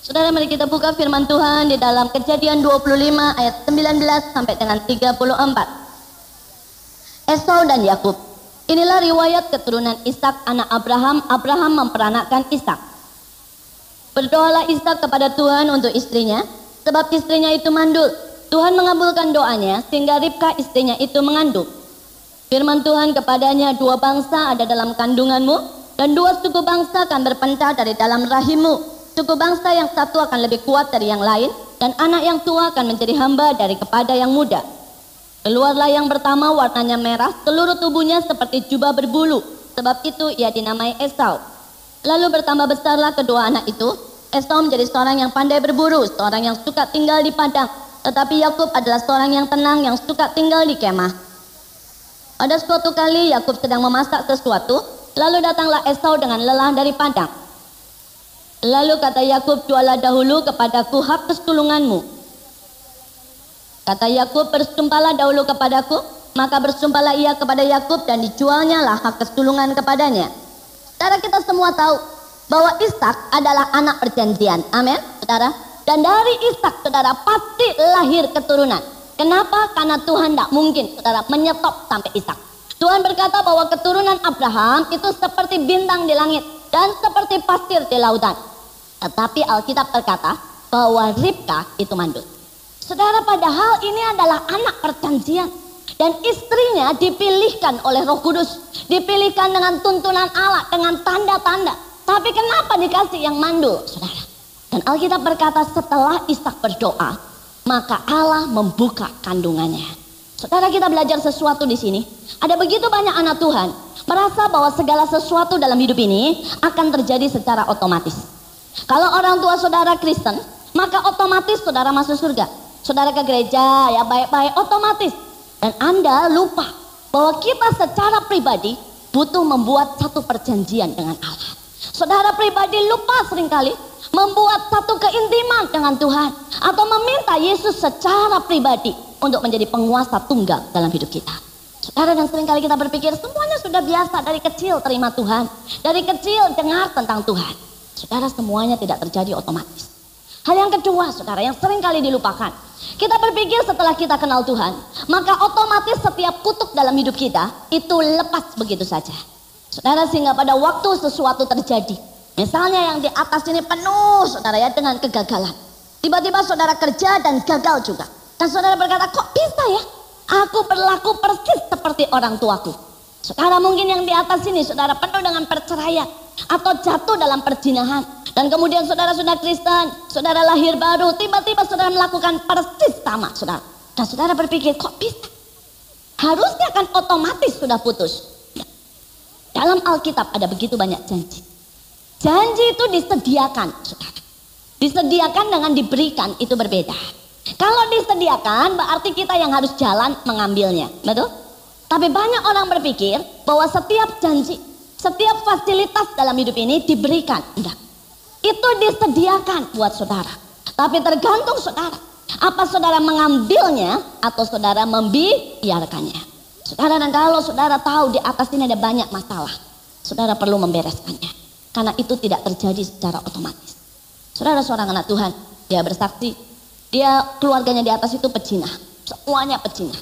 Saudara, mari kita buka firman Tuhan di dalam Kejadian 25 ayat 19 sampai dengan 34. Esau dan Yakub. Inilah riwayat keturunan Ishak anak Abraham. Abraham memperanakkan Ishak. Berdoalah Ishak kepada Tuhan untuk istrinya, sebab istrinya itu mandul. Tuhan mengabulkan doanya sehingga Ribka istrinya itu mengandung. Firman Tuhan kepadanya, 2 bangsa ada dalam kandunganmu, dan 2 suku bangsa akan berpencar dari dalam rahimmu. Suku bangsa yang satu akan lebih kuat dari yang lain, dan anak yang tua akan menjadi hamba dari kepada yang muda. Keluarlah yang pertama, warnanya merah, seluruh tubuhnya seperti jubah berbulu, sebab itu ia dinamai Esau. Lalu bertambah besarlah kedua anak itu. Esau menjadi seorang yang pandai berburu, seorang yang suka tinggal di padang, tetapi Yakub adalah seorang yang tenang, yang suka tinggal di kemah. Pada suatu kali Yakub sedang memasak sesuatu, lalu datanglah Esau dengan lelah dari padang. Lalu kata Yakub, jualah dahulu kepadaku hak kesulunganmu. Kata Yakub, bersumpahlah dahulu kepadaku. Maka bersumpahlah ia kepada Yakub, dan dijualnya lah hak kesulungan kepadanya. Saudara, kita semua tahu bahwa Ishak adalah anak perjanjian. Amin, saudara. Dan dari Ishak, saudara, pasti lahir keturunan. Kenapa? Karena Tuhan tidak mungkin, saudara, menyetop sampai Ishak. Tuhan berkata bahwa keturunan Abraham itu seperti bintang di langit dan seperti pasir di lautan. Tetapi Alkitab berkata bahwa Ribka itu mandul. Saudara, padahal ini adalah anak perjanjian, dan istrinya dipilihkan oleh Roh Kudus, dipilihkan dengan tuntunan Allah, dengan tanda-tanda. Tapi kenapa dikasih yang mandul, saudara? Dan Alkitab berkata setelah Ishak berdoa, maka Allah membuka kandungannya. Saudara, kita belajar sesuatu di sini. Ada begitu banyak anak Tuhan merasa bahwa segala sesuatu dalam hidup ini akan terjadi secara otomatis. Kalau orang tua saudara Kristen, maka otomatis saudara masuk surga. Saudara ke gereja, ya baik-baik, otomatis. Dan Anda lupa bahwa kita secara pribadi butuh membuat satu perjanjian dengan Allah. Saudara pribadi lupa seringkali membuat satu keintiman dengan Tuhan, atau meminta Yesus secara pribadi untuk menjadi penguasa tunggal dalam hidup kita. Saudara, dan seringkali kita berpikir semuanya sudah biasa, dari kecil terima Tuhan, dari kecil dengar tentang Tuhan. Saudara, semuanya tidak terjadi otomatis. Hal yang kedua, saudara, yang seringkali dilupakan. Kita berpikir setelah kita kenal Tuhan, maka otomatis setiap kutuk dalam hidup kita itu lepas begitu saja. Saudara, sehingga pada waktu sesuatu terjadi, misalnya yang di atas ini penuh, saudara, ya, dengan kegagalan. Tiba-tiba saudara kerja dan gagal juga. Dan saudara berkata, kok bisa ya? Aku berlaku persis seperti orang tuaku. Saudara, mungkin yang di atas ini saudara penuh dengan perceraian atau jatuh dalam perzinahan, dan kemudian saudara sudah Kristen, saudara lahir baru, tiba-tiba saudara melakukan persis sama, saudara. Dan saudara berpikir, kok bisa? Harusnya kan otomatis sudah putus. Dalam Alkitab ada begitu banyak janji. Janji itu disediakan, saudara. Disediakan dengan diberikan itu berbeda. Kalau disediakan berarti kita yang harus jalan mengambilnya, betul? Tapi banyak orang berpikir bahwa setiap janji, setiap fasilitas dalam hidup ini diberikan. Enggak. Itu disediakan buat saudara. Tapi tergantung saudara. Apa saudara mengambilnya atau saudara membiarkannya. Saudara, dan kalau saudara tahu di atas ini ada banyak masalah, saudara perlu membereskannya. Karena itu tidak terjadi secara otomatis. Saudara, seorang anak Tuhan, dia bersaksi, dia keluarganya di atas itu pejinah. Semuanya pejinah.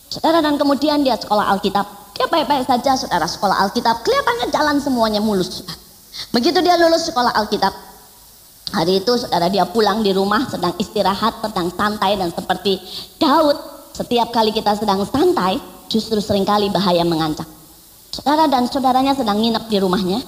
Saudara, dan kemudian dia sekolah Alkitab. Dia baik-baik saja, saudara, sekolah Alkitab. Kelihatannya jalan semuanya mulus, saudara. Begitu dia lulus sekolah Alkitab, hari itu saudara dia pulang di rumah, sedang istirahat, sedang santai. Dan seperti Daud, setiap kali kita sedang santai, justru seringkali bahaya mengancam. Saudara, dan saudaranya sedang nginep di rumahnya.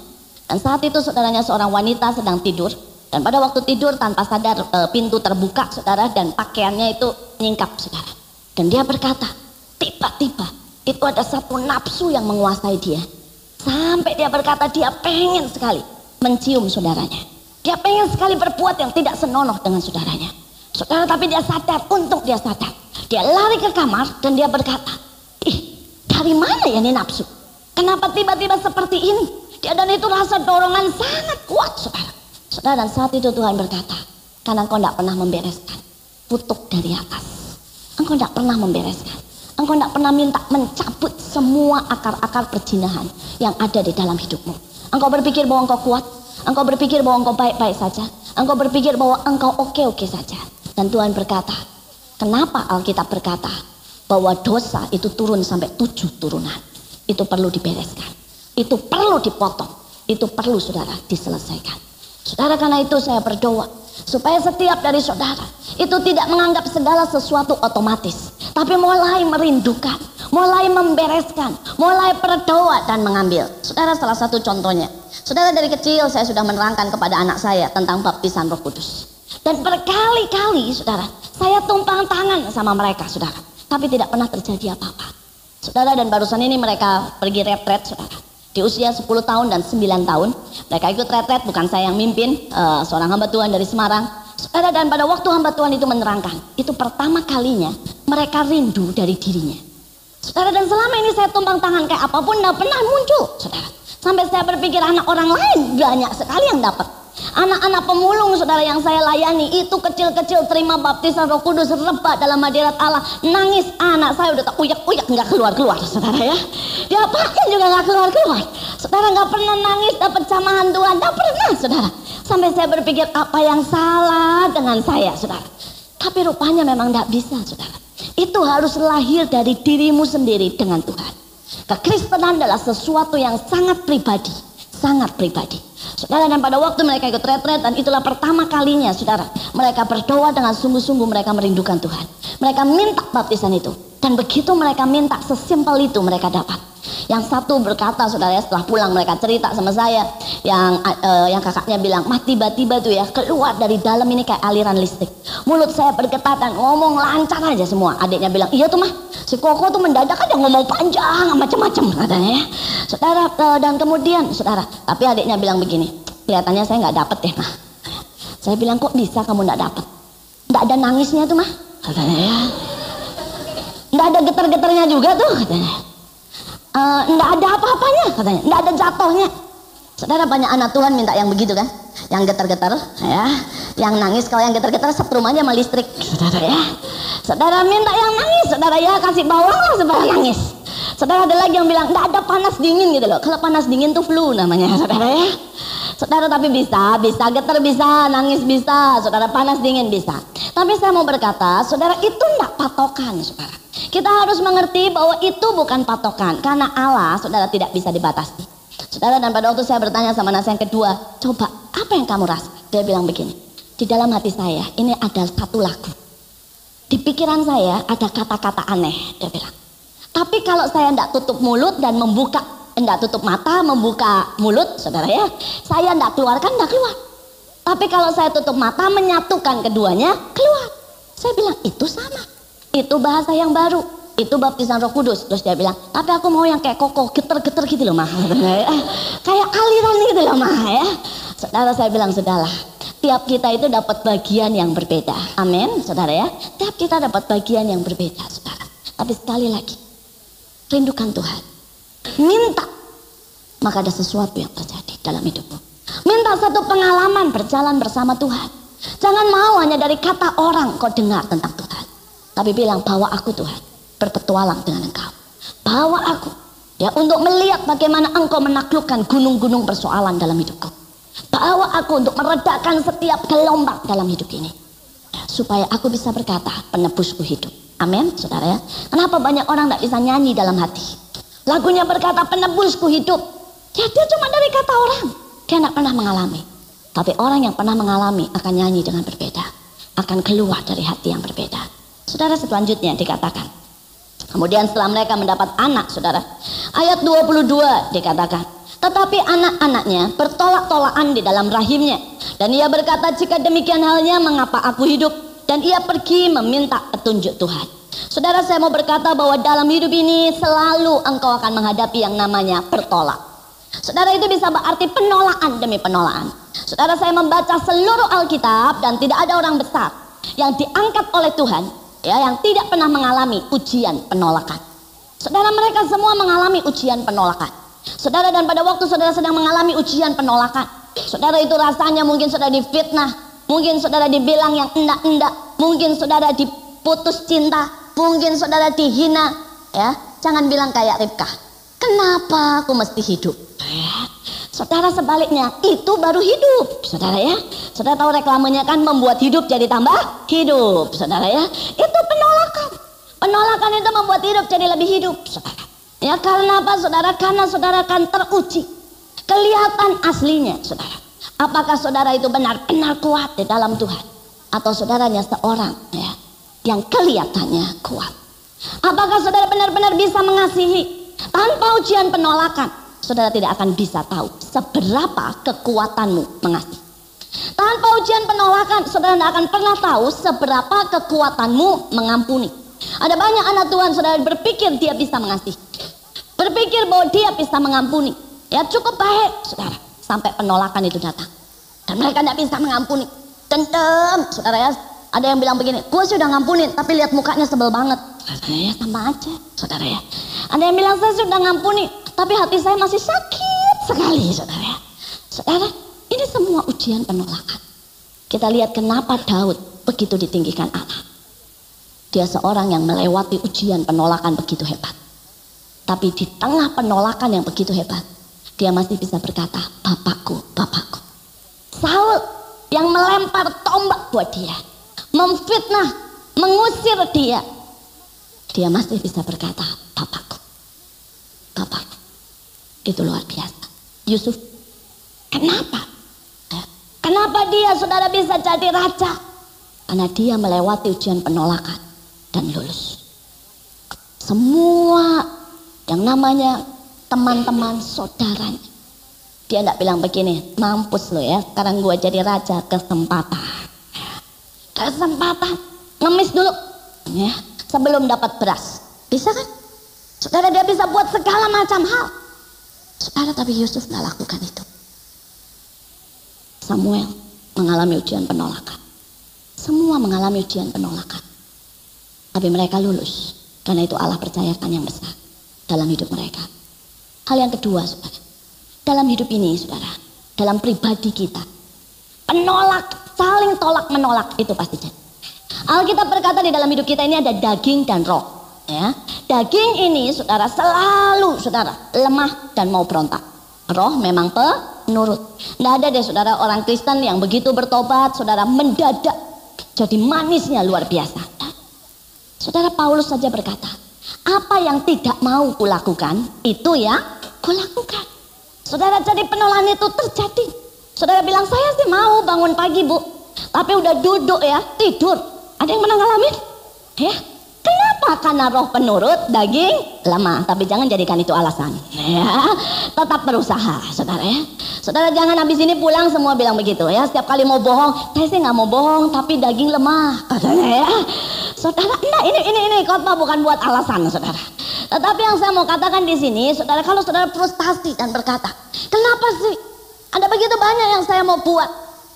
Dan saat itu saudaranya seorang wanita sedang tidur. Dan pada waktu tidur tanpa sadar pintu terbuka, saudara, dan pakaiannya itu nyingkap, saudara. Dan dia berkata, tiba-tiba itu ada satu nafsu yang menguasai dia. Sampai dia berkata dia pengen sekali mencium saudaranya. Dia pengen sekali berbuat yang tidak senonoh dengan saudaranya. Saudara, tapi dia sadar, untung dia sadar. Dia lari ke kamar dan dia berkata, ih, dari mana ya ini nafsu? Kenapa tiba-tiba seperti ini? Dia, dan itu rasa dorongan sangat kuat, saudara. Saudara, dan saat itu Tuhan berkata, karena engkau tidak pernah membereskan kutuk dari atas. Engkau tidak pernah membereskan. Engkau tidak pernah minta mencabut semua akar-akar perzinahan yang ada di dalam hidupmu. Engkau berpikir bahwa engkau kuat. Engkau berpikir bahwa engkau baik-baik saja. Engkau berpikir bahwa engkau oke-oke saja. Dan Tuhan berkata, kenapa Alkitab berkata bahwa dosa itu turun sampai 7 turunan. Itu perlu dibereskan. Itu perlu dipotong. Itu perlu saudara diselesaikan. Saudara, karena itu saya berdoa supaya setiap dari saudara itu tidak menganggap segala sesuatu otomatis, tapi mulai merindukan, mulai membereskan, mulai berdoa dan mengambil. Saudara, salah satu contohnya, saudara, dari kecil saya sudah menerangkan kepada anak saya tentang baptisan Roh Kudus. Dan berkali-kali saudara, saya tumpang tangan sama mereka saudara, tapi tidak pernah terjadi apa-apa. Saudara, dan barusan ini mereka pergi retret saudara. Di usia 10 tahun dan 9 tahun mereka ikut retret, bukan saya yang mimpin, seorang hamba Tuhan dari Semarang. Saudara, dan pada waktu hamba Tuhan itu menerangkan, itu pertama kalinya mereka rindu dari dirinya. Saudara, dan selama ini saya tumpang tangan kayak apapun tidak pernah muncul saudara. Sampai saya berpikir anak orang lain banyak sekali yang dapat. Anak-anak pemulung saudara yang saya layani itu kecil-kecil terima baptisan Roh Kudus, rebah dalam hadirat Allah, nangis. Anak saya udah tak uyak-uyak nggak keluar-keluar saudara ya. Diapain juga nggak keluar-keluar. Saudara, nggak pernah nangis dapat jamahan Tuhan, nggak pernah saudara. Sampai saya berpikir apa yang salah dengan saya saudara. Tapi rupanya memang nggak bisa saudara. Itu harus lahir dari dirimu sendiri dengan Tuhan. Kekristenan adalah sesuatu yang sangat pribadi, sangat pribadi. Saudara, dan pada waktu mereka ikut retret, dan itulah pertama kalinya saudara, mereka berdoa dengan sungguh-sungguh, mereka merindukan Tuhan. Mereka minta baptisan itu, dan begitu mereka minta, sesimpel itu mereka dapat. Yang satu berkata saudara, setelah pulang mereka cerita sama saya, yang kakaknya bilang, mah tiba-tiba tuh ya keluar dari dalam ini kayak aliran listrik. Mulut saya bergetar dan ngomong lancar aja semua. Adiknya bilang, iya tuh mah, si Koko tuh mendadak aja ngomong panjang macam-macam katanya ya. Saudara, dan kemudian saudara, tapi adiknya bilang begini, kelihatannya saya nggak dapet ya mah. Saya bilang, kok bisa kamu nggak dapet? Nggak ada nangisnya tuh mah katanya ya. Nggak ada getar-getarnya juga tuh katanya. Nggak ada apa-apanya katanya, nggak ada jatuhnya. Saudara, banyak anak Tuhan minta yang begitu kan, yang getar-getar ya, yang nangis. Kalau yang getar-getar setrum aja sama listrik saudara ya. Saudara minta yang nangis saudara ya, kasih bawang lah supaya nangis. Saudara, ada lagi yang bilang nggak ada panas dingin gitu loh. Kalau panas dingin tuh flu namanya saudara ya. Saudara, tapi bisa getar bisa, nangis bisa, saudara, panas dingin bisa. Tapi saya mau berkata, saudara, itu enggak patokan saudara. Kita harus mengerti bahwa itu bukan patokan, karena Allah saudara tidak bisa dibatasi. Saudara, dan pada waktu saya bertanya sama anak saya yang kedua, coba apa yang kamu rasa? Dia bilang begini, di dalam hati saya ini ada satu lagu. Di pikiran saya ada kata-kata aneh, dia bilang. Tapi kalau saya enggak tutup mulut dan enggak tutup mata, membuka mulut, saudara ya, saya enggak keluarkan, enggak keluar. Tapi kalau saya tutup mata, menyatukan keduanya, keluar. Saya bilang, itu sama. Itu bahasa yang baru. Itu baptisan Roh Kudus. Terus dia bilang, tapi aku mau yang kayak Koko, geter-geter gitu loh mah. Kayak aliran gitu loh mah ya. Saudara, saya bilang, sudahlah. Tiap kita itu dapat bagian yang berbeda. Amin, saudara ya. Tiap kita dapat bagian yang berbeda, saudara. Tapi sekali lagi, rindukan Tuhan. Minta, maka ada sesuatu yang terjadi dalam hidupmu. Minta satu pengalaman berjalan bersama Tuhan. Jangan mau hanya dari kata orang kau dengar tentang Tuhan, tapi bilang, bawa aku Tuhan berpetualang dengan Engkau. Bawa aku ya untuk melihat bagaimana Engkau menaklukkan gunung-gunung persoalan dalam hidupku. Bawa aku untuk meredakan setiap gelombang dalam hidup ini, supaya aku bisa berkata, penebusku hidup. Amin, saudara ya. Kenapa banyak orang tidak bisa nyanyi dalam hati? Lagunya berkata penebusku hidup. Ya, dia cuma dari kata orang. Dia tidak pernah mengalami. Tapi orang yang pernah mengalami akan nyanyi dengan berbeda, akan keluar dari hati yang berbeda. Saudara, selanjutnya dikatakan, kemudian setelah mereka mendapat anak, saudara, ayat 22 dikatakan, tetapi anak-anaknya bertolak-tolakan di dalam rahimnya, dan ia berkata, jika demikian halnya, mengapa aku hidup? Dan ia pergi meminta petunjuk Tuhan. Saudara, saya mau berkata bahwa dalam hidup ini selalu engkau akan menghadapi yang namanya bertolak. Saudara, itu bisa berarti penolakan demi penolakan. Saudara, saya membaca seluruh Alkitab dan tidak ada orang besar yang diangkat oleh Tuhan ya, yang tidak pernah mengalami ujian penolakan. Saudara, mereka semua mengalami ujian penolakan. Saudara, dan pada waktu saudara sedang mengalami ujian penolakan, saudara, itu rasanya mungkin saudara difitnah, mungkin saudara dibilang yang enggak-enggak, mungkin saudara diputus cinta, mungkin saudara dihina ya. Jangan bilang kayak Ribkah, kenapa aku mesti hidup ya? Saudara sebaliknya, itu baru hidup. Saudara ya, saudara tahu reklamenya kan membuat hidup jadi tambah hidup. Saudara ya, itu penolakan. Penolakan itu membuat hidup jadi lebih hidup. Saudara. Ya karena apa saudara? Karena saudara akan teruji. Kelihatan aslinya saudara. Apakah saudara itu benar-benar kuat di dalam Tuhan? Atau saudaranya seorang ya, yang kelihatannya kuat? Apakah saudara benar-benar bisa mengasihi tanpa ujian penolakan? Saudara tidak akan bisa tahu seberapa kekuatanmu mengasihi. Tanpa ujian penolakan, saudara tidak akan pernah tahu seberapa kekuatanmu mengampuni. Ada banyak anak Tuhan, saudara berpikir dia bisa mengasihi, berpikir bahwa dia bisa mengampuni. Ya cukup baik, saudara, sampai penolakan itu datang. Dan mereka tidak bisa mengampuni. Dendam, saudara ya. Ada yang bilang begini, gue sudah ngampunin, tapi lihat mukanya sebel banget. Ya sama aja, saudara ya. Ada yang bilang saya sudah ngampuni, tapi hati saya masih sakit sekali, saudara ya. Saudara, ini semua ujian penolakan. Kita lihat kenapa Daud begitu ditinggikan Allah. Dia seorang yang melewati ujian penolakan begitu hebat. Tapi di tengah penolakan yang begitu hebat, dia masih bisa berkata, Bapakku, Bapakku. Saul yang melempar tombak buat dia, memfitnah, mengusir dia, dia masih bisa berkata, Bapakku, Bapakku. Itu luar biasa. Yusuf, kenapa? Kenapa dia saudara bisa jadi raja? Karena dia melewati ujian penolakan dan lulus. Semua yang namanya teman-teman saudaranya, dia tidak bilang begini, mampus lo ya, sekarang gue jadi raja. Kesempatan ngemis dulu ya, sebelum dapat beras. Bisa kan? Saudara, dia bisa buat segala macam hal. Saudara, tapi Yusuf tidak lakukan itu. Samuel mengalami ujian penolakan. Semua mengalami ujian penolakan. Tapi mereka lulus. Karena itu Allah percayakan yang besar dalam hidup mereka. Hal yang kedua, saudara. Dalam hidup ini, saudara. Dalam pribadi kita. Penolak, saling tolak menolak, itu pasti jadi. Alkitab berkata di dalam hidup kita ini ada daging dan roh. Ya, daging ini saudara selalu saudara lemah dan mau berontak. Roh memang penurut. Tidak ada deh saudara orang Kristen yang begitu bertobat saudara mendadak jadi manisnya luar biasa. Saudara, Paulus saja berkata, apa yang tidak mau kulakukan itu ya kulakukan. Saudara, jadi penolakan itu terjadi. Saudara bilang, saya sih mau bangun pagi bu, tapi udah duduk ya tidur. Ada yang pernah ngalamin? Ya. Kenapa? Karena roh penurut, daging lemah. Tapi jangan jadikan itu alasan. Ya, tetap berusaha, saudara ya. Saudara jangan habis ini pulang semua bilang begitu ya. Setiap kali mau bohong, saya sih nggak mau bohong, tapi daging lemah, katanya ya. Saudara, enggak, ini khotbah bukan buat alasan, saudara. Tetapi yang saya mau katakan di sini, saudara, kalau saudara frustasi dan berkata, kenapa sih? Ada begitu banyak yang saya mau buat,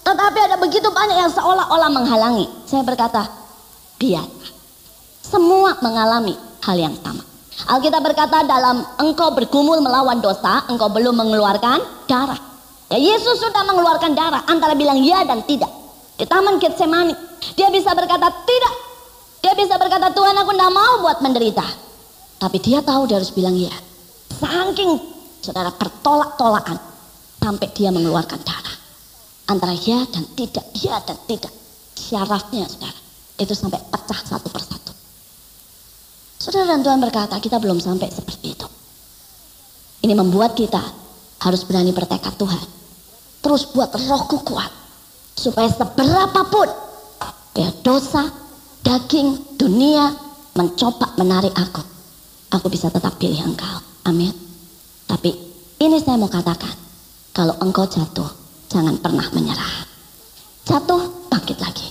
tetapi ada begitu banyak yang seolah-olah menghalangi. Saya berkata, biar. Semua mengalami hal yang sama. Alkitab berkata dalam engkau bergumul melawan dosa, engkau belum mengeluarkan darah. Ya, Yesus sudah mengeluarkan darah antara bilang ya dan tidak. Di Taman Getsemani, dia bisa berkata tidak. Dia bisa berkata Tuhan aku tidak mau buat menderita. Tapi dia tahu dia harus bilang ya. Saking saudara pertolak-tolakan sampai dia mengeluarkan darah. Antara ya dan tidak, ya dan tidak. Syarafnya saudara, itu sampai pecah satu persatu. Saudara dan Tuhan berkata kita belum sampai seperti itu. Ini membuat kita harus berani bertekad Tuhan. Terus buat rohku kuat. Supaya seberapapun ya dosa, daging, dunia mencoba menarik aku. Aku bisa tetap pilih engkau. Amin. Tapi ini saya mau katakan. Kalau engkau jatuh, jangan pernah menyerah. Jatuh, bangkit lagi.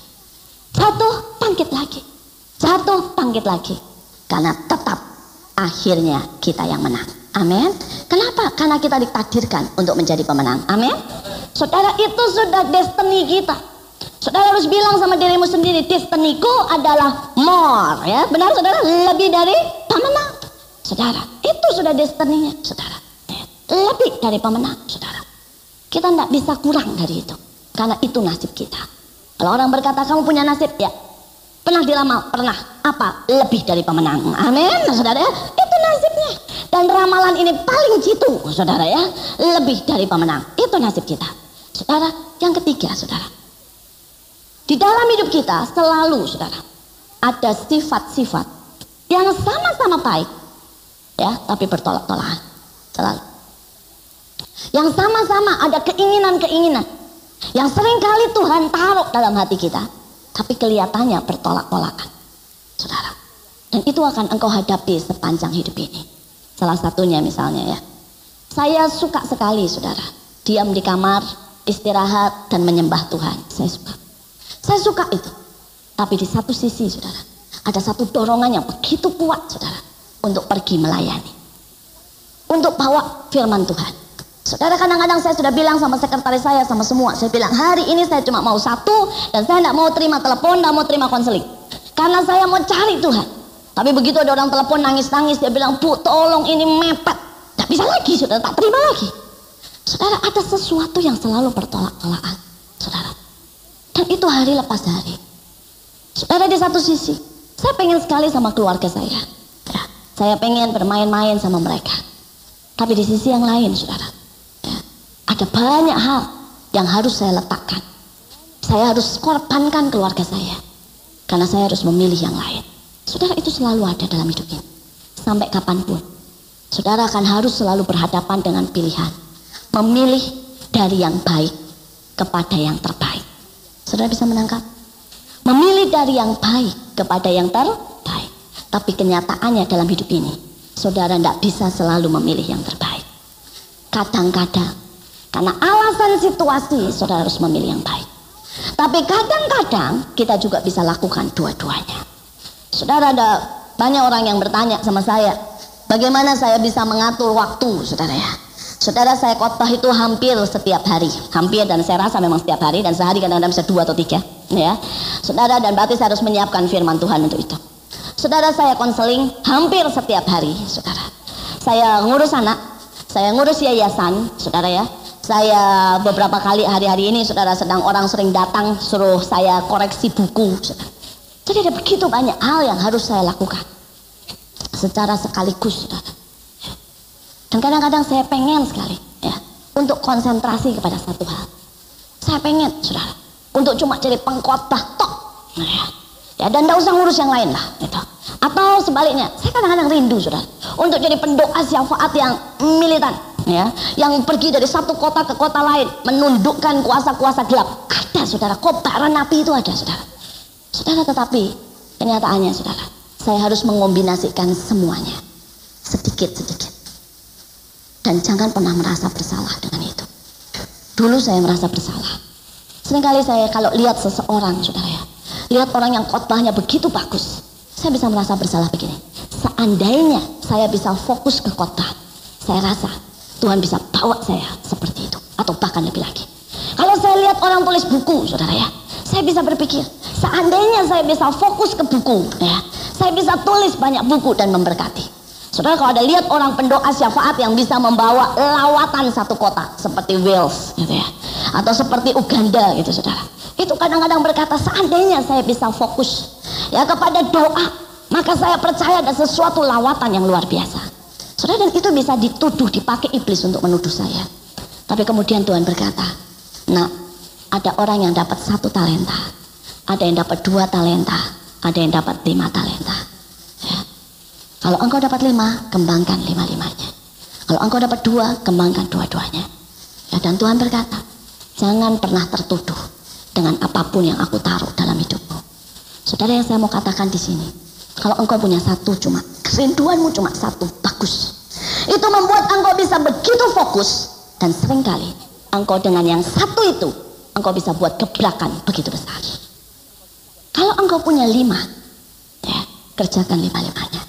Jatuh, bangkit lagi. Jatuh, bangkit lagi. Karena tetap akhirnya kita yang menang. Amin. Kenapa? Karena kita ditakdirkan untuk menjadi pemenang. Amin. Saudara, itu sudah destiny kita. Saudara harus bilang sama dirimu sendiri, destiniku adalah more. Ya, benar saudara? Lebih dari pemenang. Saudara, itu sudah destininya. Saudara, lebih dari pemenang. Saudara, kita tidak bisa kurang dari itu. Karena itu nasib kita. Kalau orang berkata kamu punya nasib, ya pernah diramal, pernah apa? Lebih dari pemenang. Amin, saudara. Itu nasibnya. Dan ramalan ini paling jitu, saudara ya, lebih dari pemenang. Itu nasib kita. Saudara, yang ketiga, saudara. Di dalam hidup kita selalu, saudara, ada sifat-sifat yang sama-sama baik, ya, tapi bertolak-tolakan. Selalu. Yang sama-sama ada keinginan-keinginan yang seringkali Tuhan taruh dalam hati kita, tapi kelihatannya bertolak-tolakan, saudara. Dan itu akan engkau hadapi sepanjang hidup ini. Salah satunya misalnya ya, saya suka sekali, saudara, diam di kamar, istirahat dan menyembah Tuhan. Saya suka itu. Tapi di satu sisi, saudara, ada satu dorongan yang begitu kuat, saudara, untuk pergi melayani, untuk bawa firman Tuhan. Saudara, kadang-kadang saya sudah bilang sama sekretaris saya, sama semua, saya bilang hari ini saya cuma mau satu, dan saya tidak mau terima telepon, tidak mau terima konseling, karena saya mau cari Tuhan. Tapi begitu ada orang telepon nangis-nangis, dia bilang, Bu tolong ini mepet, tidak bisa lagi, saudara, tak terima lagi. Saudara, ada sesuatu yang selalu bertolak-tolakan, saudara, dan itu hari lepas hari. Saudara, di satu sisi saya pengen sekali sama keluarga saya, ya, saya pengen bermain-main sama mereka. Tapi di sisi yang lain, saudara, ya, ada banyak hal yang harus saya letakkan. Saya harus korbankan keluarga saya, karena saya harus memilih yang lain. Saudara, itu selalu ada dalam hidup ini. Sampai kapanpun, saudara akan harus selalu berhadapan dengan pilihan. Memilih dari yang baik kepada yang terbaik. Saudara bisa menangkap? Memilih dari yang baik kepada yang terbaik. Tapi kenyataannya dalam hidup ini, saudara tidak bisa selalu memilih yang terbaik. Kadang-kadang, karena alasan situasi, saudara harus memilih yang baik. Tapi kadang-kadang kita juga bisa lakukan dua-duanya. Saudara, ada banyak orang yang bertanya sama saya, bagaimana saya bisa mengatur waktu, saudara ya. Saudara, saya khotbah itu hampir setiap hari, hampir, dan saya rasa memang setiap hari, dan sehari kadang-kadang bisa 2 atau 3, ya. Saudara, dan berarti saya harus menyiapkan firman Tuhan untuk itu. Saudara, saya konseling hampir setiap hari, saudara. Saya ngurus anak, saya ngurus yayasan, saudara ya. Saya beberapa kali hari-hari ini, saudara, sedang orang sering datang suruh saya koreksi buku, saudara. Jadi ada begitu banyak hal yang harus saya lakukan secara sekaligus, saudara. Dan kadang-kadang saya pengen sekali, ya, untuk konsentrasi kepada satu hal. Saya pengen, saudara, untuk cuma jadi pengkhotbah tok, ya, dan tidak usah ngurus yang lain lah, gitu. Atau sebaliknya, saya kadang-kadang rindu, saudara, untuk jadi pendoa syafaat yang militan, ya, yang pergi dari satu kota ke kota lain, menundukkan kuasa-kuasa gelap. Ada, saudara, kobaran api itu ada, saudara. Saudara, tetapi kenyataannya, saudara, saya harus mengombinasikan semuanya sedikit-sedikit. Dan jangan pernah merasa bersalah dengan itu. Dulu saya merasa bersalah. Seringkali saya kalau lihat seseorang, saudara ya, lihat orang yang khotbahnya begitu bagus, saya bisa merasa bersalah begini. Seandainya saya bisa fokus ke khotbah, saya rasa Tuhan bisa bawa saya seperti itu, atau bahkan lebih lagi. Kalau saya lihat orang tulis buku, saudara ya, saya bisa berpikir, seandainya saya bisa fokus ke buku, ya, saya bisa tulis banyak buku dan memberkati. Saudara, kalau ada lihat orang pendoa syafaat yang bisa membawa lawatan satu kota seperti Wales, gitu ya, atau seperti Uganda, gitu, saudara. Itu kadang-kadang berkata, seandainya saya bisa fokus, ya, kepada doa, maka saya percaya ada sesuatu lawatan yang luar biasa. Saudara, dan itu bisa dituduh, dipakai iblis untuk menuduh saya. Tapi kemudian Tuhan berkata, nah, ada orang yang dapat 1 talenta, ada yang dapat 2 talenta, ada yang dapat 5 talenta. Ya. Kalau engkau dapat 5, kembangkan 5-5-nya. Kalau engkau dapat 2, kembangkan 2-2-nya. Ya, dan Tuhan berkata, jangan pernah tertuduh dengan apapun yang aku taruh dalam hidupmu. Saudara, yang saya mau katakan di sini, kalau engkau punya 1 cuma, kerinduanmu cuma 1, bagus. Itu membuat engkau bisa begitu fokus, dan seringkali engkau dengan yang 1 itu, engkau bisa buat gebrakan begitu besar. Kalau engkau punya 5, ya, kerjakan 5-5-nya.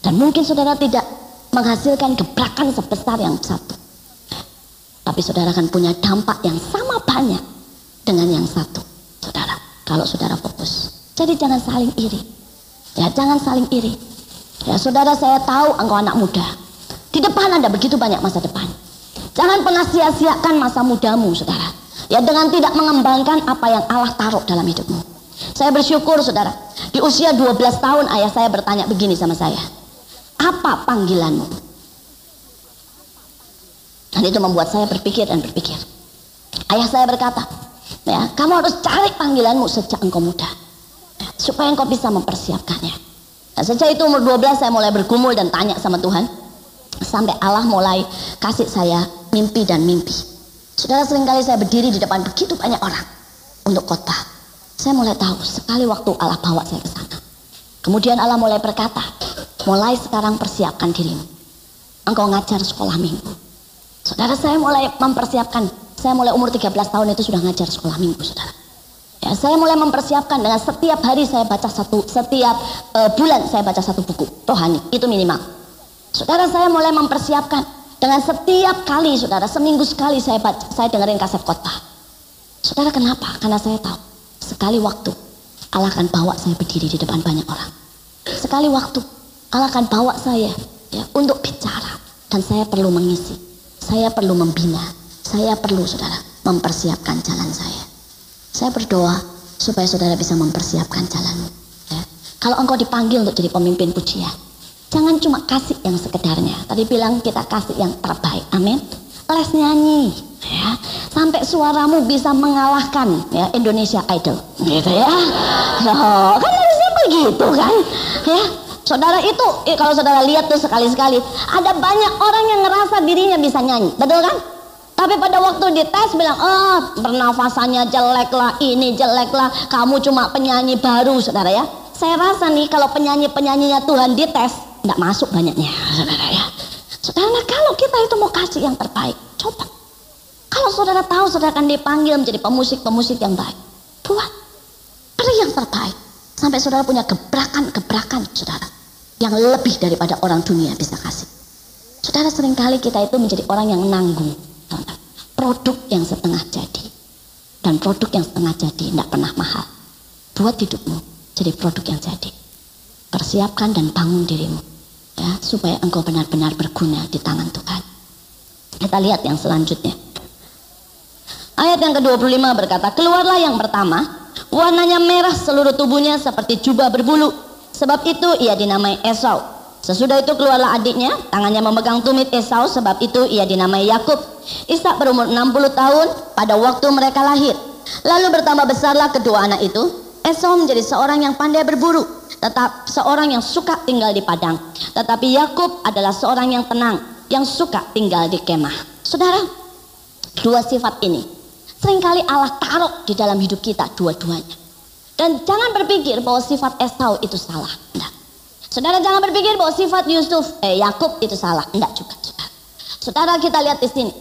Dan mungkin saudara tidak menghasilkan gebrakan sebesar yang 1, tapi saudara akan punya dampak yang sama banyak dengan yang 1, saudara, kalau saudara fokus. Jadi jangan saling iri, ya, jangan saling iri. Ya, saudara, saya tahu engkau anak muda, di depan Anda begitu banyak masa depan. Jangan pernah sia-siakan masa mudamu, saudara, ya, dengan tidak mengembangkan apa yang Allah taruh dalam hidupmu. Saya bersyukur, saudara, di usia 12 tahun ayah saya bertanya begini sama saya, apa panggilanmu? Dan itu membuat saya berpikir dan berpikir. Ayah saya berkata, ya, kamu harus cari panggilanmu sejak engkau muda, ya, supaya engkau bisa mempersiapkannya. Nah, sejak itu umur 12 saya mulai bergumul dan tanya sama Tuhan, sampai Allah mulai kasih saya mimpi dan mimpi. Saudara, seringkali saya berdiri di depan begitu banyak orang untuk khotbah. Saya mulai tahu sekali waktu Allah bawa saya ke sana. Kemudian Allah mulai berkata, mulai sekarang persiapkan dirimu. Engkau ngajar sekolah minggu. Saudara, saya mulai mempersiapkan. Saya mulai umur 13 tahun itu sudah ngajar sekolah minggu, saudara. Ya, saya mulai mempersiapkan dengan setiap hari saya baca setiap bulan saya baca satu buku rohani, itu minimal. Saudara, saya mulai mempersiapkan dengan setiap kali, saudara, seminggu sekali saya dengerin kaset khotbah. Saudara, kenapa? Karena saya tahu sekali waktu Allah akan bawa saya berdiri di depan banyak orang. Sekali waktu Allah akan bawa saya, ya, untuk bicara, dan saya perlu mengisi. Saya perlu membina, saya perlu, saudara, mempersiapkan jalan saya. Saya berdoa supaya saudara bisa mempersiapkan jalanmu. Ya. Kalau engkau dipanggil untuk jadi pemimpin pujian, jangan cuma kasih yang sekedarnya. Tadi bilang kita kasih yang terbaik, amin. Les nyanyi, ya, sampai suaramu bisa mengalahkan, ya, Indonesia Idol, gitu ya. Loh, kan harusnya begitu kan, ya. Saudara, itu kalau saudara lihat tuh sekali-sekali ada banyak orang yang ngerasa dirinya bisa nyanyi, betul kan? Tapi pada waktu dites bilang, pernafasannya jelek lah, ini jelek lah, kamu cuma penyanyi baru, saudara ya. Saya rasa nih kalau penyanyi-penyanyinya Tuhan dites, nggak masuk banyaknya, saudara ya. Saudara, kalau kita itu mau kasih yang terbaik, coba. Kalau saudara tahu saudara akan dipanggil menjadi pemusik-pemusik yang baik, buat beri yang terbaik. Sampai saudara punya gebrakan-gebrakan, saudara, yang lebih daripada orang dunia bisa kasih. Saudara, seringkali kita itu menjadi orang yang nanggung produk yang setengah jadi. Dan produk yang setengah jadi tidak pernah mahal. Buat hidupmu jadi produk yang jadi. Persiapkan dan bangun dirimu, ya, supaya engkau benar-benar berguna di tangan Tuhan. Kita lihat yang selanjutnya. Ayat yang ke-25 berkata, keluarlah yang pertama, warnanya merah seluruh tubuhnya seperti jubah berbulu. Sebab itu ia dinamai Esau. Sesudah itu keluarlah adiknya, tangannya memegang tumit Esau, sebab itu ia dinamai Yakub. Ishak berumur 60 tahun pada waktu mereka lahir. Lalu bertambah besarlah kedua anak itu. Esau menjadi seorang yang pandai berburu, tetap seorang yang suka tinggal di padang. Tetapi Yakub adalah seorang yang tenang, yang suka tinggal di kemah. Saudara, dua sifat ini seringkali Allah taruh di dalam hidup kita, dua-duanya. Dan jangan berpikir bahwa sifat Esau itu salah. Enggak. Saudara, jangan berpikir bahwa sifat Yakub itu salah. Enggak juga, saudara. Saudara, kita lihat di sini.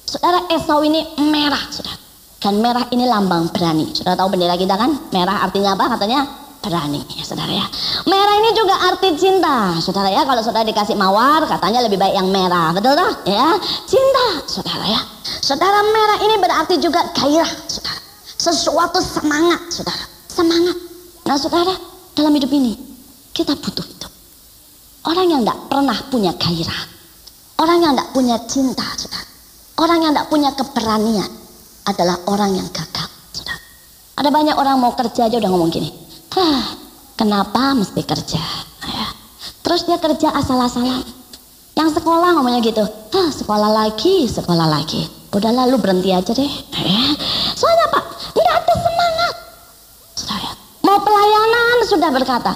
Saudara, Esau ini merah, saudara. Dan merah ini lambang berani. Saudara tahu bendera kita kan? Merah artinya apa? Katanya berani, ya, saudara ya. Merah ini juga arti cinta, saudara ya. Kalau saudara dikasih mawar, katanya lebih baik yang merah, betul tak? Ya, cinta, saudara ya. Saudara, merah ini berarti juga gairah, saudara. Sesuatu semangat, saudara. Semangat. Nah, saudara, dalam hidup ini kita butuh itu. Orang yang tidak pernah punya gairah, orang yang tidak punya cinta, saudara, orang yang tidak punya keberanian adalah orang yang gagal, saudara. Ada banyak orang mau kerja aja udah ngomong gini, kenapa mesti kerja, ya. Terus dia kerja asal-asalan. Yang sekolah ngomongnya gitu, sekolah lagi, udah lalu berhenti aja deh, ya. Soalnya apa? Nggak ada semangat, saudara. Mau pelayanan sudah berkata,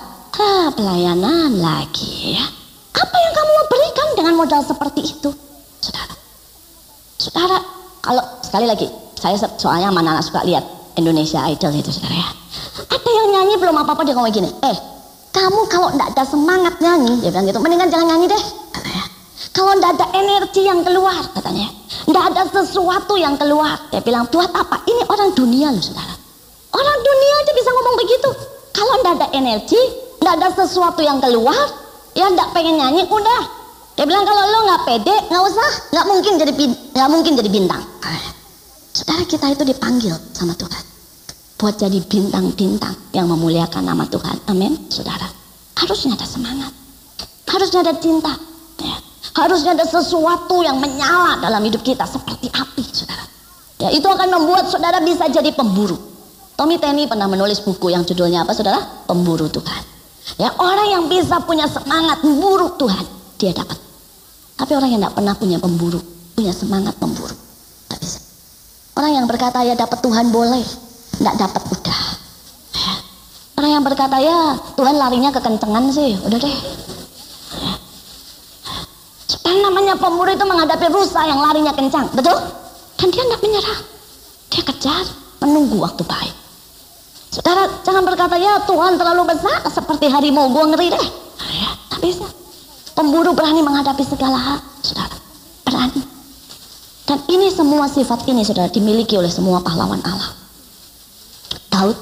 pelayanan lagi, ya. Apa yang kamu mau berikan dengan modal seperti itu, saudara? Saudara, kalau sekali lagi, saya soalnya mana suka lihat Indonesia Idol itu, saudara ya. Ada yang nyanyi belum apa-apa dia ngomong gini, kamu kalau nggak ada semangat nyanyi, dia bilang gitu, mendingan jangan nyanyi deh, katanya. Kalau nggak ada energi yang keluar, katanya, nggak ada sesuatu yang keluar, dia bilang, buat apa? Ini orang dunia loh, saudara. Orang dunia aja bisa ngomong begitu. Kalau nggak ada energi, nggak ada sesuatu yang keluar, ya nggak pengen nyanyi, udah. Dia bilang kalau lo nggak pede, nggak usah, nggak mungkin jadi bintang. Saudara, kita itu dipanggil sama Tuhan buat jadi bintang-bintang yang memuliakan nama Tuhan. Amin, saudara. Harusnya ada semangat, harusnya ada cinta, ya. Harusnya ada sesuatu yang menyala dalam hidup kita seperti api, saudara. Ya, itu akan membuat saudara bisa jadi pemburu. Tommy Tenney pernah menulis buku yang judulnya apa, saudara? Pemburu Tuhan. Ya, orang yang bisa punya semangat memburu Tuhan, dia dapat. Tapi orang yang tidak pernah punya pemburu, punya semangat memburu. Nggak bisa. Orang yang berkata ya dapat Tuhan boleh, nggak dapat udah. Ya. Orang yang berkata ya Tuhan larinya kekencengan sih, udah deh. Ya. Dan namanya pemburu itu menghadapi rusa yang larinya kencang, betul? Dan dia nggak menyerah, dia kejar, menunggu waktu baik. Saudara jangan berkata ya Tuhan terlalu besar seperti harimau, gue ngeri deh. Ya, tak bisa. Pemburu berani menghadapi segala hal, saudara, berani. Dan ini semua sifat ini saudara dimiliki oleh semua pahlawan Allah. Daud,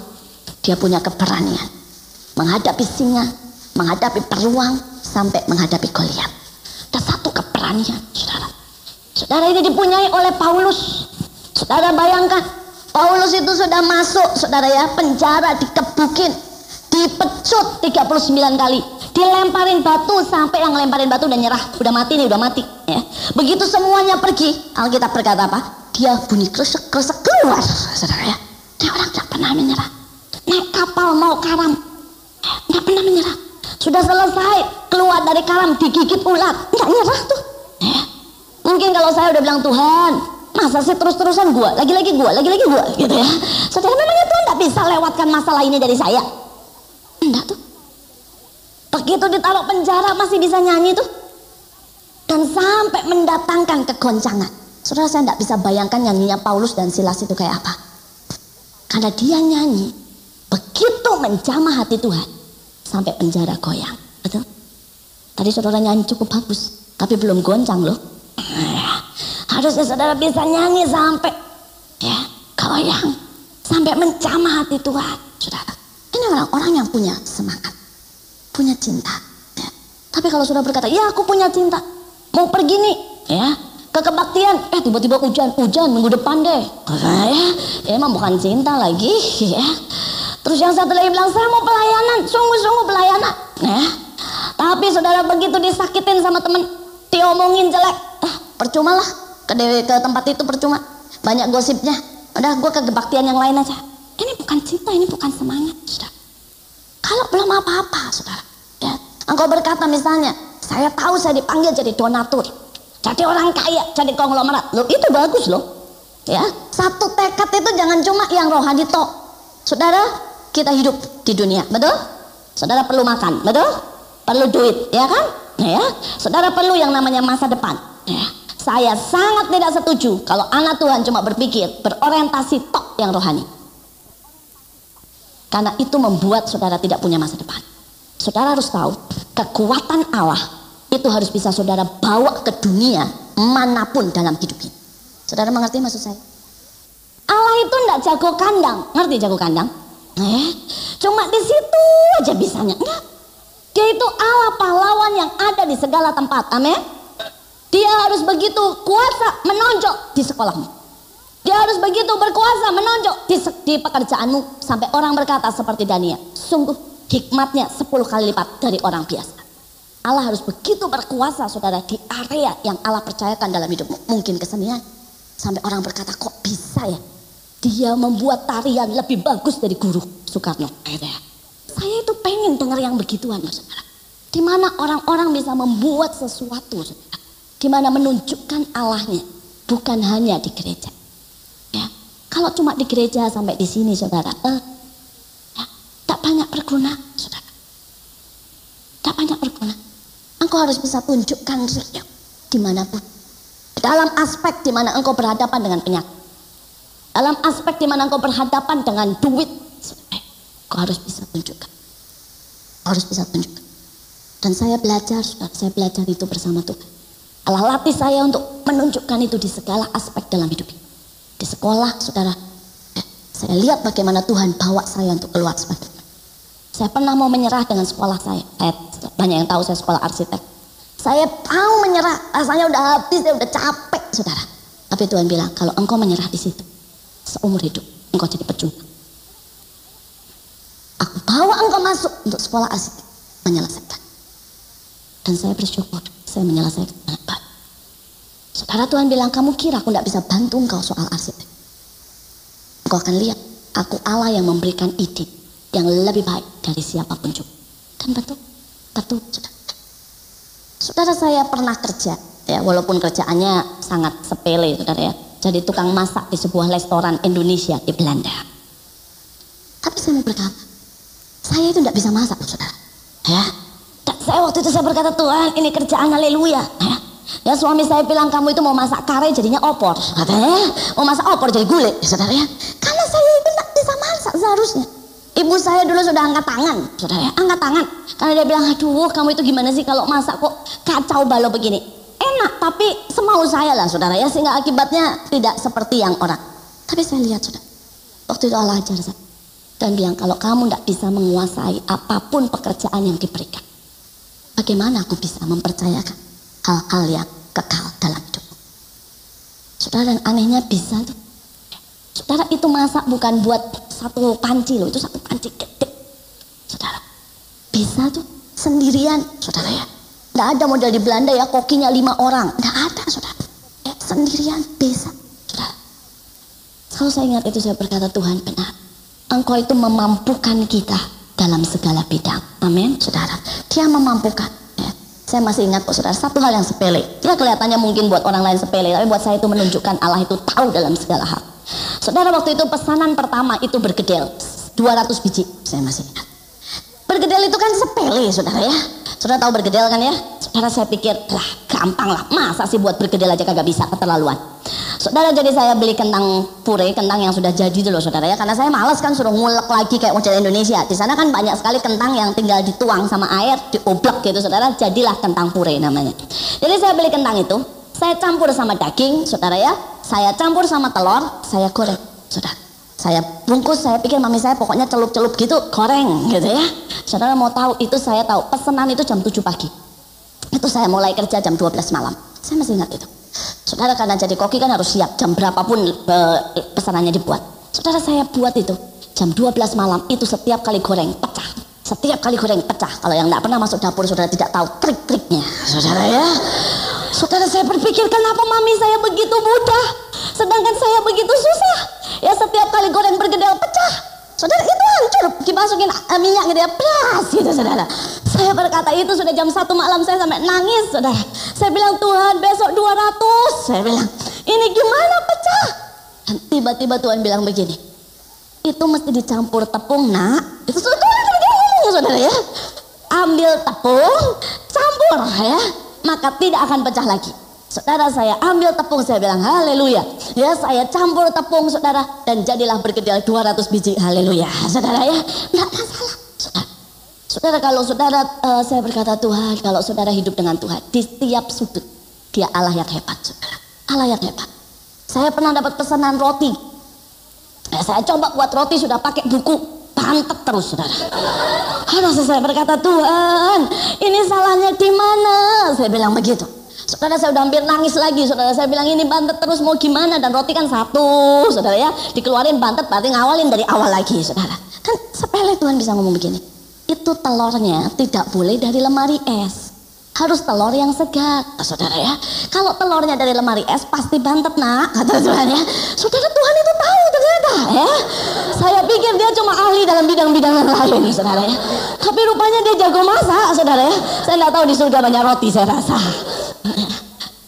dia punya keberanian menghadapi singa, menghadapi peruang, sampai menghadapi Goliat. Ada satu keberanian, saudara. Saudara ini dipunyai oleh Paulus. Saudara bayangkan, Paulus itu sudah masuk, saudara ya, penjara, dikebukin, dipecut 39 kali, dilemparin batu, sampai yang lemparin batu udah nyerah, udah mati nih, udah mati. Ya. Begitu semuanya pergi, Alkitab berkata apa? Dia bunyi kresek-kresek keluar, saudara ya. Dia orang tidak pernah menyerah. Naik kapal mau karam, nggak pernah menyerah. Sudah selesai, keluar dari karam, digigit ulat, nggak nyerah tuh. Ya. Mungkin kalau saya udah bilang Tuhan, masa sih terus-terusan gua, lagi-lagi gua, gitu ya. Saudara memangnya Tuhan nggak bisa lewatkan masalah ini dari saya? Enggak tuh. Begitu ditaruh penjara masih bisa nyanyi tuh. Dan sampai mendatangkan kegoncangan. Saudara saya nggak bisa bayangkan nyanyinya Paulus dan Silas itu kayak apa. Karena dia nyanyi, begitu menjamah hati Tuhan, sampai penjara goyang. Betul? Tadi saudara nyanyi cukup bagus, tapi belum goncang loh. Harusnya saudara bisa nyanyi sampai ya goyang, sampai menjamah hati Tuhan, saudara. Ini orang-orang yang punya semangat, punya cinta. Ya. Tapi kalau sudah berkata, ya aku punya cinta, mau pergi nih, ya ke kebaktian, tiba-tiba hujan minggu depan deh. Ya emang bukan cinta lagi, ya. Terus yang satu lagi bilang saya mau pelayanan, sungguh-sungguh pelayanan. Ya. Tapi saudara begitu disakitin sama temen, diomongin jelek, percuma lah. Ke tempat itu percuma, banyak gosipnya. Udah gue ke kebaktian yang lain aja. Ini bukan cinta, ini bukan semangat, saudara. Kalau belum apa-apa, saudara, ya, engkau berkata misalnya, saya tahu saya dipanggil jadi donatur, jadi orang kaya, jadi konglomerat. Loh itu bagus loh, ya. Satu tekad itu jangan cuma yang rohani toh, saudara. Kita hidup di dunia, betul? Saudara perlu makan, betul? Perlu duit, ya kan? Ya, saudara perlu yang namanya masa depan, ya. Saya sangat tidak setuju kalau anak Tuhan cuma berpikir berorientasi tok yang rohani. Karena itu membuat saudara tidak punya masa depan. Saudara harus tahu, kekuatan Allah itu harus bisa saudara bawa ke dunia manapun dalam hidup ini. Saudara mengerti maksud saya? Allah itu tidak jago kandang, ngerti jago kandang? Cuma di situ aja bisanya. Enggak. Dia itu Allah pahlawan yang ada di segala tempat. Amin. Dia harus begitu kuasa menonjol di sekolahmu. Dia harus begitu berkuasa menonjol di pekerjaanmu. Sampai orang berkata seperti Daniel, sungguh hikmatnya 10 kali lipat dari orang biasa. Allah harus begitu berkuasa saudara di area yang Allah percayakan dalam hidupmu. Mungkin kesenian. Sampai orang berkata kok bisa ya dia membuat tarian lebih bagus dari guru Soekarno. Saya itu pengen dengar yang begituan saudara. Di mana orang-orang bisa membuat sesuatu saudara, di mana menunjukkan Allahnya, bukan hanya di gereja. Ya, kalau cuma di gereja sampai di sini, saudara, ya, tak banyak berguna, saudara. Tak banyak berguna. Engkau harus bisa tunjukkan real dimanapun. Dalam aspek di mana engkau berhadapan dengan penyakit, dalam aspek di mana engkau berhadapan dengan duit, saudara, engkau harus bisa tunjukkan. Harus bisa tunjukkan. Dan saya belajar, saudara, saya belajar itu bersama Tuhan. Allah latih saya untuk menunjukkan itu di segala aspek dalam hidup ini. Di sekolah, saudara, saya lihat bagaimana Tuhan bawa saya untuk keluar sebagai. Saya pernah mau menyerah dengan sekolah saya. Banyak yang tahu saya sekolah arsitek. Saya mau menyerah, rasanya udah habis, saya udah capek, saudara. Tapi Tuhan bilang, kalau engkau menyerah di situ, seumur hidup engkau jadi pecundang. Aku bawa engkau masuk untuk sekolah arsitek, menyelesaikan. Dan saya bersyukur, saya menyelesaikan dengan baik. Saudara, Tuhan bilang, kamu kira aku tidak bisa bantu engkau soal arsitek? Engkau akan lihat, aku Allah yang memberikan ide yang lebih baik dari siapapun juga. Dan betul, saudara. Saudara, saya pernah kerja, Ya, walaupun kerjaannya sangat sepele, saudara ya. Jadi tukang masak di sebuah restoran Indonesia di Belanda. Tapi saya mau berkata, saya itu tidak bisa masak, saudara. Ya, saya waktu itu saya berkata, Tuhan, ini kerjaan haleluya. Ya, suami saya bilang, kamu itu mau masak kare jadinya opor, katanya. Mau masak opor jadi gulai, saudara ya. Karena saya itu tidak bisa masak seharusnya. Ibu saya dulu sudah angkat tangan, saudara ya, angkat tangan. Karena dia bilang, aduh, kamu itu gimana sih kalau masak kok kacau balau begini. Enak, tapi semau saya lah, saudara ya, sehingga akibatnya tidak seperti yang orang. Tapi saya lihat, saudara, waktu itu Allah ajar saya dan bilang, kalau kamu tidak bisa menguasai apapun pekerjaan yang diberikan, bagaimana aku bisa mempercayakan hal-hal yang kekal dalam hidupmu? Saudara, dan anehnya bisa tuh. Saudara, itu masak bukan buat satu panci loh, itu satu panci gede. Saudara, bisa tuh sendirian, saudara ya. Nggak ada model di Belanda ya, kokinya 5 orang. Nggak ada, saudara. Sendirian bisa, saudara. Kalau saya ingat itu, saya berkata, Tuhan benar. Engkau itu memampukan kita dalam segala bidang. Amin, saudara. Dia memampukan. Ya. Saya masih ingat kok, saudara, satu hal yang sepele. Ya, kelihatannya mungkin buat orang lain sepele, tapi buat saya itu menunjukkan Allah itu tahu dalam segala hal. Saudara, waktu itu pesanan pertama itu bergedel 200 biji, saya masih ingat. Bergedel itu kan sepele, saudara ya. Saudara tahu bergedel kan ya? Saudara, saya pikir, lah gampang lah, masa sih buat bergedel aja kagak bisa, keterlaluan. Saudara, jadi saya beli kentang puree, kentang yang sudah jadi dulu, saudara ya. Karena saya malas kan suruh ngulek lagi kayak model Indonesia. Di sana kan banyak sekali kentang yang tinggal dituang sama air, dioblak gitu, saudara. Jadilah kentang puree namanya. Jadi saya beli kentang itu, saya campur sama daging, saudara ya. Saya campur sama telur, saya goreng, saudara. Saya bungkus, saya pikir mami saya pokoknya celup-celup gitu, goreng gitu ya. Saudara mau tahu, itu saya tahu pesanan itu jam 7 pagi. Itu saya mulai kerja jam 12 malam. Saya masih ingat itu. Saudara, karena jadi koki kan harus siap jam berapapun pesanannya dibuat. Saudara, saya buat itu jam 12 malam, itu setiap kali goreng pecah. Setiap kali goreng pecah. Kalau yang tidak pernah masuk dapur, saudara tidak tahu trik-triknya, saudara ya. Saudara, saya berpikir, kenapa mami saya begitu mudah, sedangkan saya begitu susah. Ya, setiap kali goreng bergedel pecah, saudara, itu hancur, dimasukin minyak gitu ya, pras gitu, saudara. Saya berkata, itu sudah jam 1 malam, saya sampai nangis, saudara. Saya bilang, Tuhan, besok 200. Saya bilang, ini gimana pecah? Dan tiba-tiba Tuhan bilang begini, itu mesti dicampur tepung, nak. Itu sudah ngomong, saudara ya. Ambil tepung, campur ya, maka tidak akan pecah lagi. Saudara, saya ambil tepung, saya bilang haleluya. Ya, saya campur tepung, saudara, dan jadilah bergedel 200 biji, haleluya. Saudara ya, enggak masalah. Saudara, kalau saudara, saya berkata, Tuhan, kalau saudara hidup dengan Tuhan, di setiap sudut, dia Allah yang hebat, saudara. Allah yang hebat. Saya pernah dapat pesanan roti. Ya, saya coba buat roti, sudah pakai buku, bantet terus, saudara. Harus saya berkata, Tuhan, ini salahnya di mana? Saya bilang begitu. Saudara, saya udah hampir nangis lagi, saudara. Saya bilang, ini bantet terus mau gimana? Dan roti kan satu, saudara ya. Dikeluarin bantet, berarti ngawalin dari awal lagi, saudara. Dan sepele Tuhan bisa ngomong begini. Itu telurnya tidak boleh dari lemari es, harus telur yang segar, saudara ya. Kalau telurnya dari lemari es pasti bantet, nak, kata Tuhan ya. Saudara, Tuhan itu tahu ternyata ya. Saya pikir dia cuma ahli dalam bidang-bidang yang lain, saudara ya. Tapi rupanya dia jago masak, saudara ya. Saya nggak tahu di surga banyak roti, saya rasa.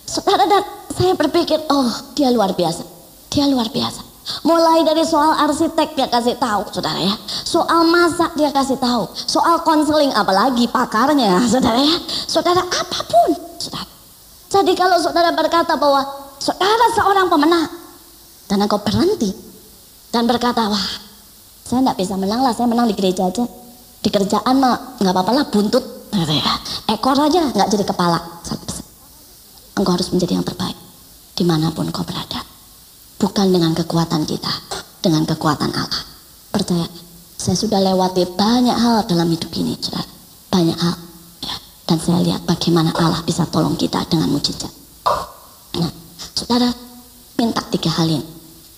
Saudara, dan saya berpikir, oh, dia luar biasa, dia luar biasa. Mulai dari soal arsitek dia kasih tahu, saudara ya. Soal masak dia kasih tahu. Soal konseling, apalagi pakarnya, saudara ya. Saudara, apapun, saudara. Jadi kalau saudara berkata bahwa saudara seorang pemenang, dan engkau berhenti dan berkata, wah, saya tidak bisa menang lah, saya menang di gereja aja. Di kerjaan mah nggak apa-apa lah, buntut, saudara ya. Ekor aja nggak jadi kepala. Engkau harus menjadi yang terbaik dimanapun kau berada. Bukan dengan kekuatan kita, dengan kekuatan Allah. Percaya, saya sudah lewati banyak hal dalam hidup ini, saudara. Banyak hal. Ya. Dan saya lihat bagaimana Allah bisa tolong kita dengan mujizat. Nah, saudara, minta 3 hal ini.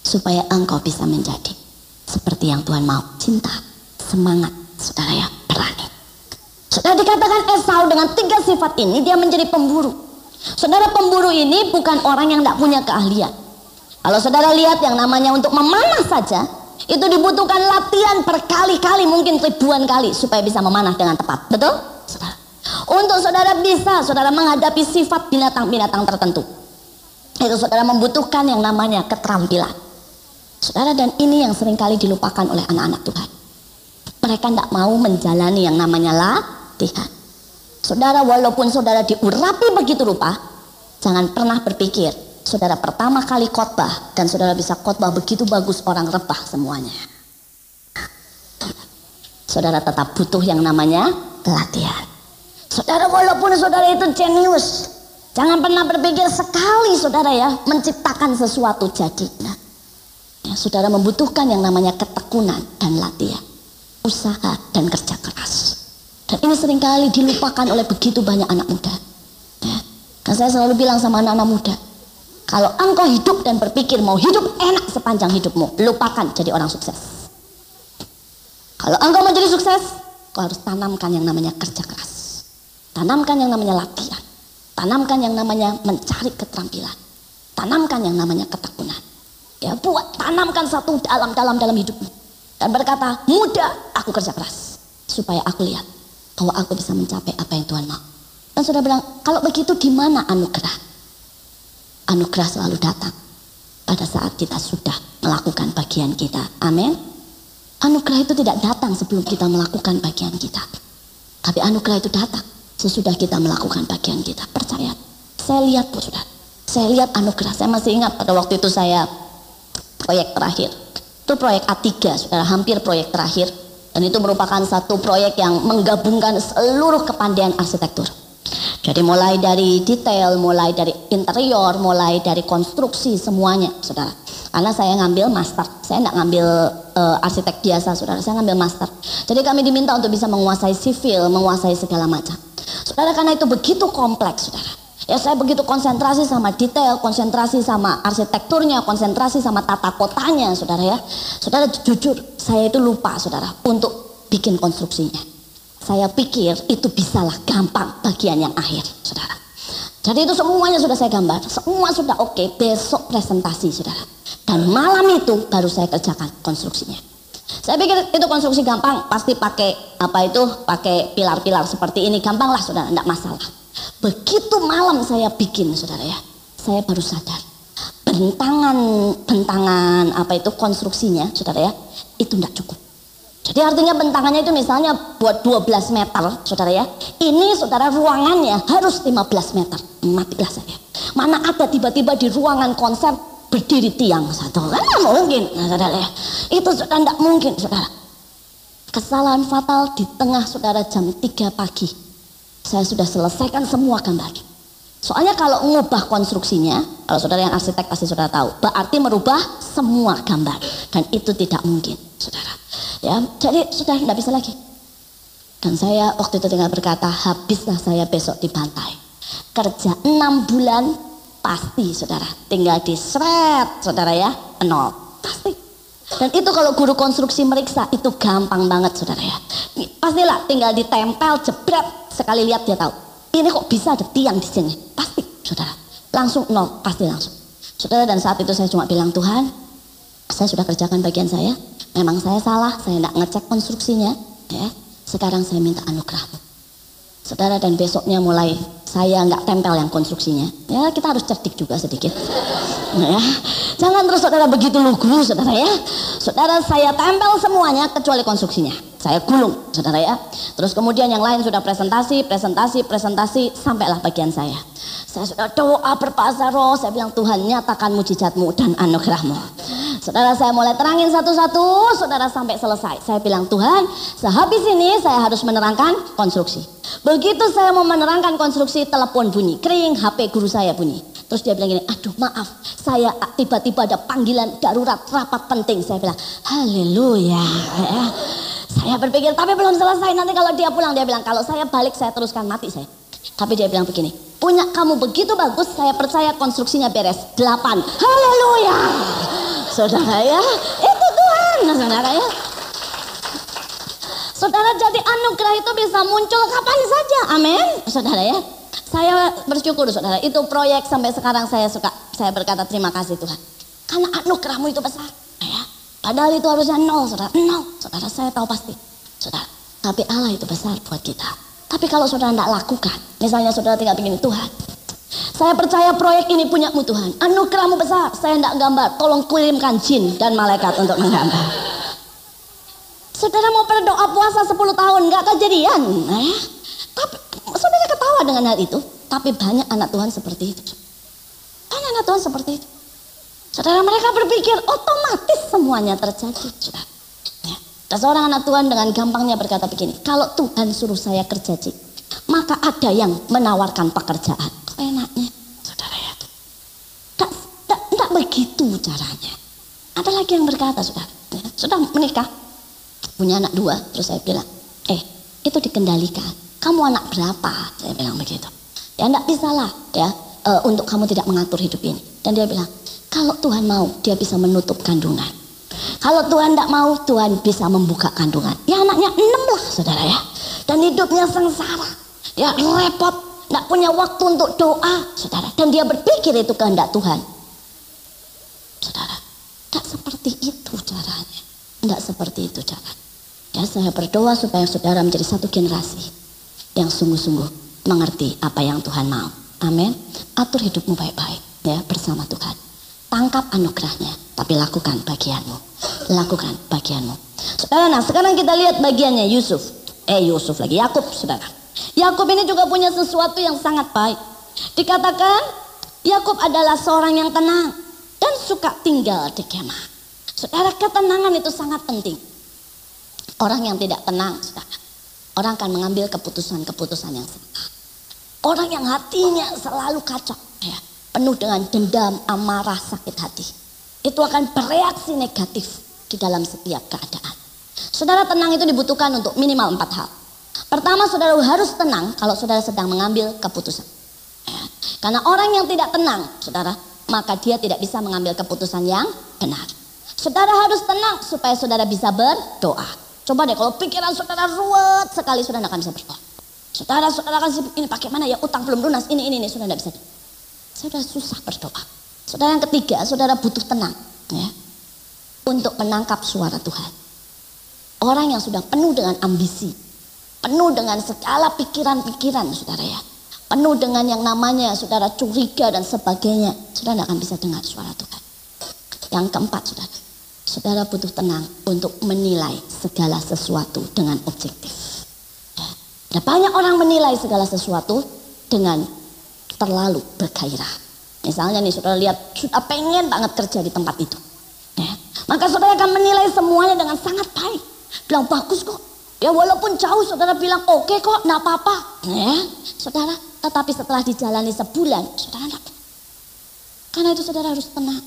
Supaya engkau bisa menjadi seperti yang Tuhan mau. Cinta, semangat, saudara ya, berani. Saudara, dikatakan Esau dengan 3 sifat ini, dia menjadi pemburu. Saudara, pemburu ini bukan orang yang tidak punya keahlian. Kalau saudara lihat yang namanya untuk memanah saja, itu dibutuhkan latihan berkali-kali, mungkin ribuan kali supaya bisa memanah dengan tepat. Betul? Saudara. Untuk saudara bisa saudara menghadapi sifat binatang-binatang tertentu, itu saudara membutuhkan yang namanya keterampilan. Saudara, dan ini yang seringkali dilupakan oleh anak-anak Tuhan. Mereka tidak mau menjalani yang namanya latihan. Saudara, walaupun saudara diurapi begitu rupa, jangan pernah berpikir saudara pertama kali khotbah dan saudara bisa khotbah begitu bagus orang rebah semuanya. Saudara tetap butuh yang namanya latihan. Saudara, walaupun saudara itu jenius, jangan pernah berpikir sekali saudara ya menciptakan sesuatu jadi. Ya, saudara membutuhkan yang namanya ketekunan dan latihan, usaha dan kerja keras. Dan ini seringkali dilupakan oleh begitu banyak anak muda. Ya. Dan saya selalu bilang sama anak-anak muda, kalau engkau hidup dan berpikir mau hidup enak sepanjang hidupmu, lupakan jadi orang sukses. Kalau engkau mau jadi sukses, kau harus tanamkan yang namanya kerja keras. Tanamkan yang namanya latihan. Tanamkan yang namanya mencari keterampilan. Tanamkan yang namanya ketekunan. Ya, tanamkan satu dalam hidupmu. Dan berkata, muda aku kerja keras. Supaya aku lihat bahwa aku bisa mencapai apa yang Tuhan mau. Dan saudara bilang, kalau begitu di mana anugerah? Anugerah selalu datang pada saat kita sudah melakukan bagian kita. Amin. Anugerah itu tidak datang sebelum kita melakukan bagian kita. Tapi anugerah itu datang sesudah kita melakukan bagian kita. Percaya. Saya lihat saudara. Saya lihat anugerah. Saya masih ingat pada waktu itu saya proyek terakhir. Itu proyek A3 saudara, hampir proyek terakhir. Dan itu merupakan satu proyek yang menggabungkan seluruh kepandaian arsitektur. Jadi mulai dari detail, mulai dari interior, mulai dari konstruksi semuanya saudara. Karena saya ngambil master, saya tidak ngambil arsitek biasa saudara, saya ngambil master. Jadi kami diminta untuk bisa menguasai sivil, menguasai segala macam. Saudara, karena itu begitu kompleks saudara. Ya, saya begitu konsentrasi sama detail, konsentrasi sama arsitekturnya, konsentrasi sama tata kotanya saudara ya. Saudara, jujur saya itu lupa saudara untuk bikin konstruksinya. Saya pikir itu bisalah gampang bagian yang akhir saudara. Jadi itu semuanya sudah saya gambar, semua sudah oke, besok presentasi saudara. Dan malam itu baru saya kerjakan konstruksinya. Saya pikir itu konstruksi gampang, pasti pakai pakai pilar-pilar seperti ini, gampang lah saudara, tidak masalah. Begitu malam saya bikin saudara ya, saya baru sadar bentangan konstruksinya saudara ya, itu tidak cukup. Jadi artinya bentangannya itu misalnya buat 12 meter saudara ya, ini saudara ruangannya harus 15 meter. Matilah saya, mana ada tiba-tiba di ruangan konser berdiri tiang satu, kan tidak mungkin saudara ya. Itu sudah tidak mungkin saudara. Kesalahan fatal di tengah saudara jam 3 pagi saya sudah selesaikan semua gambar. Soalnya kalau mengubah konstruksinya, kalau saudara yang arsitek pasti saudara tahu, berarti merubah semua gambar. Dan itu tidak mungkin, saudara. Ya, jadi sudah tidak bisa lagi. Dan saya waktu itu tinggal berkata, habislah saya besok dibantai. Kerja 6 bulan, pasti saudara. Tinggal di shred, saudara ya, 0. Pasti. Dan itu kalau guru konstruksi meriksa, itu gampang banget saudara ya. Pastilah tinggal ditempel, jebret. Sekali lihat dia tahu, ini kok bisa ada tiang di sini, pasti saudara, langsung 0, pasti langsung saudara. Dan saat itu saya cuma bilang, Tuhan, saya sudah kerjakan bagian saya, memang saya salah, saya tidak ngecek konstruksinya ya, sekarang saya minta anugerah-Mu saudara. Dan besoknya mulai saya nggak tempel yang konstruksinya ya, kita harus cerdik juga sedikit ya. Jangan terus saudara begitu lugu saudara ya. Saudara, saya tempel semuanya kecuali konstruksinya, saya gulung saudara ya. Terus kemudian yang lain sudah presentasi, sampailah bagian saya. Saya sudah doa berpasrah roh, saya bilang, Tuhan nyatakan mujizat-Mu dan anugerah-Mu. Saudara, saya mulai terangin satu-satu, saudara, sampai selesai. Saya bilang, Tuhan, sehabis ini saya harus menerangkan konstruksi. Begitu saya mau menerangkan konstruksi, telepon bunyi, kering, HP guru saya bunyi. Terus dia bilang gini, aduh maaf, saya tiba-tiba ada panggilan darurat, rapat penting. Saya bilang, haleluya ya. Saya berpikir, tapi belum selesai, nanti kalau dia pulang, dia bilang, kalau saya balik saya teruskan, mati saya. Tapi dia bilang begini, punya kamu begitu bagus, saya percaya konstruksinya beres. 8, haleluya saudara ya, itu Tuhan saudara ya. Saudara, jadi anugerah itu bisa muncul kapan saja, amin saudara ya. Saya bersyukur saudara, itu proyek sampai sekarang saya berkata terima kasih Tuhan, karena anugerah-Mu itu besar ya. Padahal itu harusnya 0 saudara, 0 saudara, saya tahu pasti saudara. Tapi Allah itu besar buat kita. Tapi kalau saudara tidak lakukan, misalnya saudara tinggal begini, Tuhan, saya percaya proyek ini punyamu Tuhan, anugerahmu besar, saya tidak gambar, tolong kirimkan jin dan malaikat untuk menggambar. Saudara mau berdoa puasa 10 tahun, nggak kejadian. Tapi saudara ketawa dengan hal itu, tapi banyak anak Tuhan seperti itu. Banyak anak Tuhan seperti itu. Saudara, mereka berpikir otomatis semuanya terjadi. Saudara. Ya. Dan seorang anak Tuhan dengan gampangnya berkata begini, kalau Tuhan suruh saya kerja, maka ada yang menawarkan pekerjaan. Kok enaknya, saudara ya? Tidak begitu caranya. Ada lagi yang berkata, saudara, ya, sudah menikah, punya anak 2, terus saya bilang, itu dikendalikan. Kamu anak berapa? Saya bilang begitu. Ya enggak bisa lah, ya, untuk kamu tidak mengatur hidup ini. Dan dia bilang, kalau Tuhan mau, dia bisa menutup kandungan. Kalau Tuhan tidak mau, Tuhan bisa membuka kandungan. Ya anaknya 6 lah, saudara ya. Dan hidupnya sengsara. Ya repot, tidak punya waktu untuk doa, saudara. Dan dia berpikir itu kehendak Tuhan. Saudara, tidak seperti itu caranya. Tidak seperti itu caranya. Ya, saya berdoa supaya saudara menjadi satu generasi yang sungguh-sungguh mengerti apa yang Tuhan mau. Amin. Atur hidupmu baik-baik ya bersama Tuhan. Tangkap anugerahnya, tapi lakukan bagianmu. Lakukan bagianmu. Saudara, nah sekarang kita lihat bagiannya Yusuf. Yakub, saudara. Yakub ini juga punya sesuatu yang sangat baik. Dikatakan Yakub adalah seorang yang tenang dan suka tinggal di kemah. Saudara, ketenangan itu sangat penting. Orang yang tidak tenang, saudara, orang akan mengambil keputusan-keputusan yang salah. Orang yang hatinya selalu kacau, ya, penuh dengan dendam, amarah, sakit hati, itu akan bereaksi negatif di dalam setiap keadaan. Saudara, tenang itu dibutuhkan untuk minimal 4 hal. Pertama, saudara harus tenang kalau saudara sedang mengambil keputusan. Ya. Karena orang yang tidak tenang, saudara, maka dia tidak bisa mengambil keputusan yang benar. Saudara harus tenang supaya saudara bisa berdoa. Coba deh kalau pikiran saudara ruwet sekali, saudara tidak akan bisa berdoa. Saudara akan sibuk, ini pakai mana ya, utang belum lunas, ini, saudara tidak bisa. Saudara susah berdoa. Saudara yang ketiga, saudara butuh tenang ya, untuk menangkap suara Tuhan. Orang yang sudah penuh dengan ambisi, penuh dengan segala pikiran-pikiran, saudara ya, penuh dengan yang namanya saudara curiga dan sebagainya, saudara tidak akan bisa dengar suara Tuhan. Yang keempat, saudara butuh tenang untuk menilai segala sesuatu dengan objektif. Ya. Ada banyak orang menilai segala sesuatu dengan terlalu bergairah. Misalnya nih, saudara lihat sudah pengen banget kerja di tempat itu. Ya. Maka saudara akan menilai semuanya dengan sangat baik. Bilang bagus kok. Ya walaupun jauh saudara bilang oke kok, enggak apa-apa. Ya. Saudara, tetapi setelah dijalani sebulan, saudara enggak. Karena itu saudara harus tenang